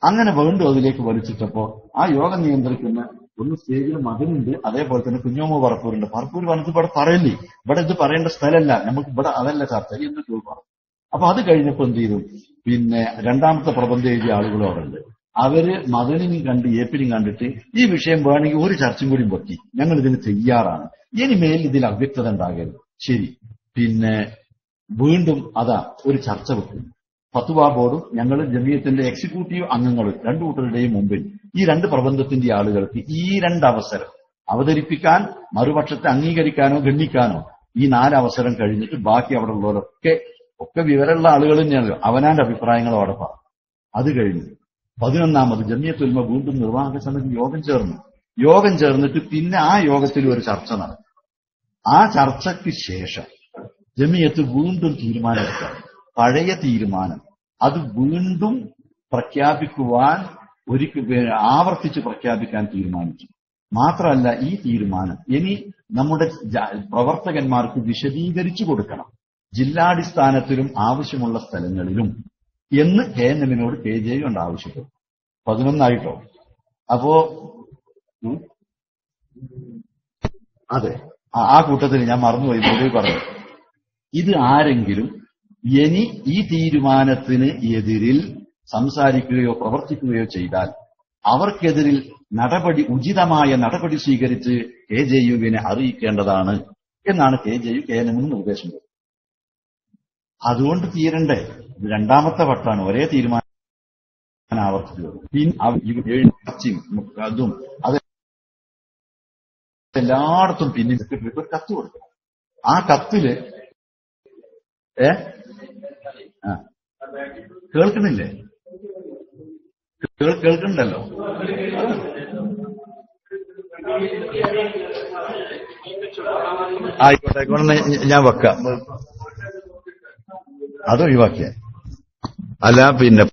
അങ്ങനെ വീണ്ടും അതിലേക്ക് വലിച്ചിട്ടപ്പോ ആ യോഗം നിയന്ത്രിക്കുന്ന ഒന്ന് സ്റ്റേജിൽ മകനുണ്ട്, അതേപോലെ തന്നെ കുഞ്ഞോമ പറപ്പൂരുണ്ട്. പറപ്പൂർ പറഞ്ഞിട്ട് ഇവിടെ പറയല്ലേ, ഇവിടെ ഇത് പറയേണ്ട സ്ഥലമല്ല, നമുക്ക് ഇവിടെ അതല്ല ചർച്ച എന്ന് പറഞ്ഞു. അപ്പൊ അത് കഴിഞ്ഞപ്പോ എന്ത് ചെയ്തു, പിന്നെ 2ാമത്തെ പ്രബന്ധം എഴുതിയ ആളുകളും അവിടെ ഉണ്ട്. അവര് മകനിനും കണ്ട് ഏപ്പിനും കണ്ടിട്ട് ഈ വിഷയം വേണമെങ്കിൽ ഒരു ചർച്ചയും കൂടി വെക്കി, ഞങ്ങൾ ഇതിന് തയ്യാറാണ്, ഇനിമേൽ ഇതിൽ അവ്യക്തത ഉണ്ടാകരുത്. ശരി, പിന്നെ വീണ്ടും അതാ ഒരു ചർച്ച വെക്കും. ഫത്വ ബോർഡും ഞങ്ങൾ ജമിയത്തിന്റെ എക്സിക്യൂട്ടീവ് അംഗങ്ങൾ 2 കൂട്ടരുടെയും മുമ്പിൽ ഈ 2 പ്രബന്ധത്തിന്റെ ആളുകൾക്ക് ഈ 2 അവസരം അവതരിപ്പിക്കാൻ, മറുപക്ഷത്തെ അംഗീകരിക്കാനോ ഗണ്ണിക്കാനോ ഈ 4 അവസരം കഴിഞ്ഞിട്ട് ബാക്കി അവിടെ ഉള്ളവരൊക്കെ വിവരമുള്ള ആളുകൾ തന്നെയാണല്ലോ, അവനാന്റെ അഭിപ്രായങ്ങളും അവിടെ പറഞ്ഞു. അത് കഴിഞ്ഞു 11ാമത് ജമിയത്തുൽ ഉലമ വീണ്ടും നിർവാഹക സമിതി യോഗം ചേർന്നിട്ട് പിന്നെ ആ യോഗത്തിൽ ഒരു ചർച്ച നടന്നു. ആ ചർച്ചയ്ക്ക് ശേഷം ജമിയത്ത് വീണ്ടും തീരുമാനമെടുക്കുക. പഴയ തീരുമാനം അത് വീണ്ടും പ്രഖ്യാപിക്കുവാൻ ആവർത്തിച്ച് പ്രഖ്യാപിക്കാൻ തീരുമാനിച്ചു. മാത്രമല്ല, ഈ തീരുമാനം ഇനി നമ്മുടെ പ്രവർത്തകന്മാർക്ക് വിശദീകരിച്ചു കൊടുക്കണം, ജില്ലാടിസ്ഥാനത്തിലും ആവശ്യമുള്ള സ്ഥലങ്ങളിലും എന്ന് KNM-നോട് KJ കൊണ്ട് ആവശ്യപ്പെട്ടു. 11 അപ്പോ അതെ, ആ കൂട്ടത്തിൽ ഞാൻ മറന്നുപോയി പൊതുവെ പറഞ്ഞു. ഇത് ആരെങ്കിലും ഇനി ഈ തീരുമാനത്തിന് എതിരിൽ സംസാരിക്കുകയോ പ്രവർത്തിക്കുകയോ ചെയ്താൽ അവർക്കെതിരിൽ ഉചിതമായ നടപടി സ്വീകരിച്ച് KJU-വിനെ അറിയിക്കേണ്ടതാണ് എന്നാണ് KJU KNM-ന് നിർദ്ദേശം. അതുകൊണ്ട് തീരണ്ടേ, ഇത് 2ാമത്തെ വട്ടാണ് ഒരേ തീരുമാനം ആവർത്തിച്ചത്. പിന്നെ അതും അത് എല്ലായിടത്തും പിന്നെ സെക്രട്ടറിക്ക് ഒരു കത്ത് കൊടുക്കണം. ആ കത്തില് കേൾക്കുന്നില്ലേ? കേൾക്കുന്നുണ്ടല്ലോ. ആയിക്കോട്ടെ, ഞാൻ വെക്കാം. അത് ഒഴിവാക്കിയ അല്ല പിന്നെ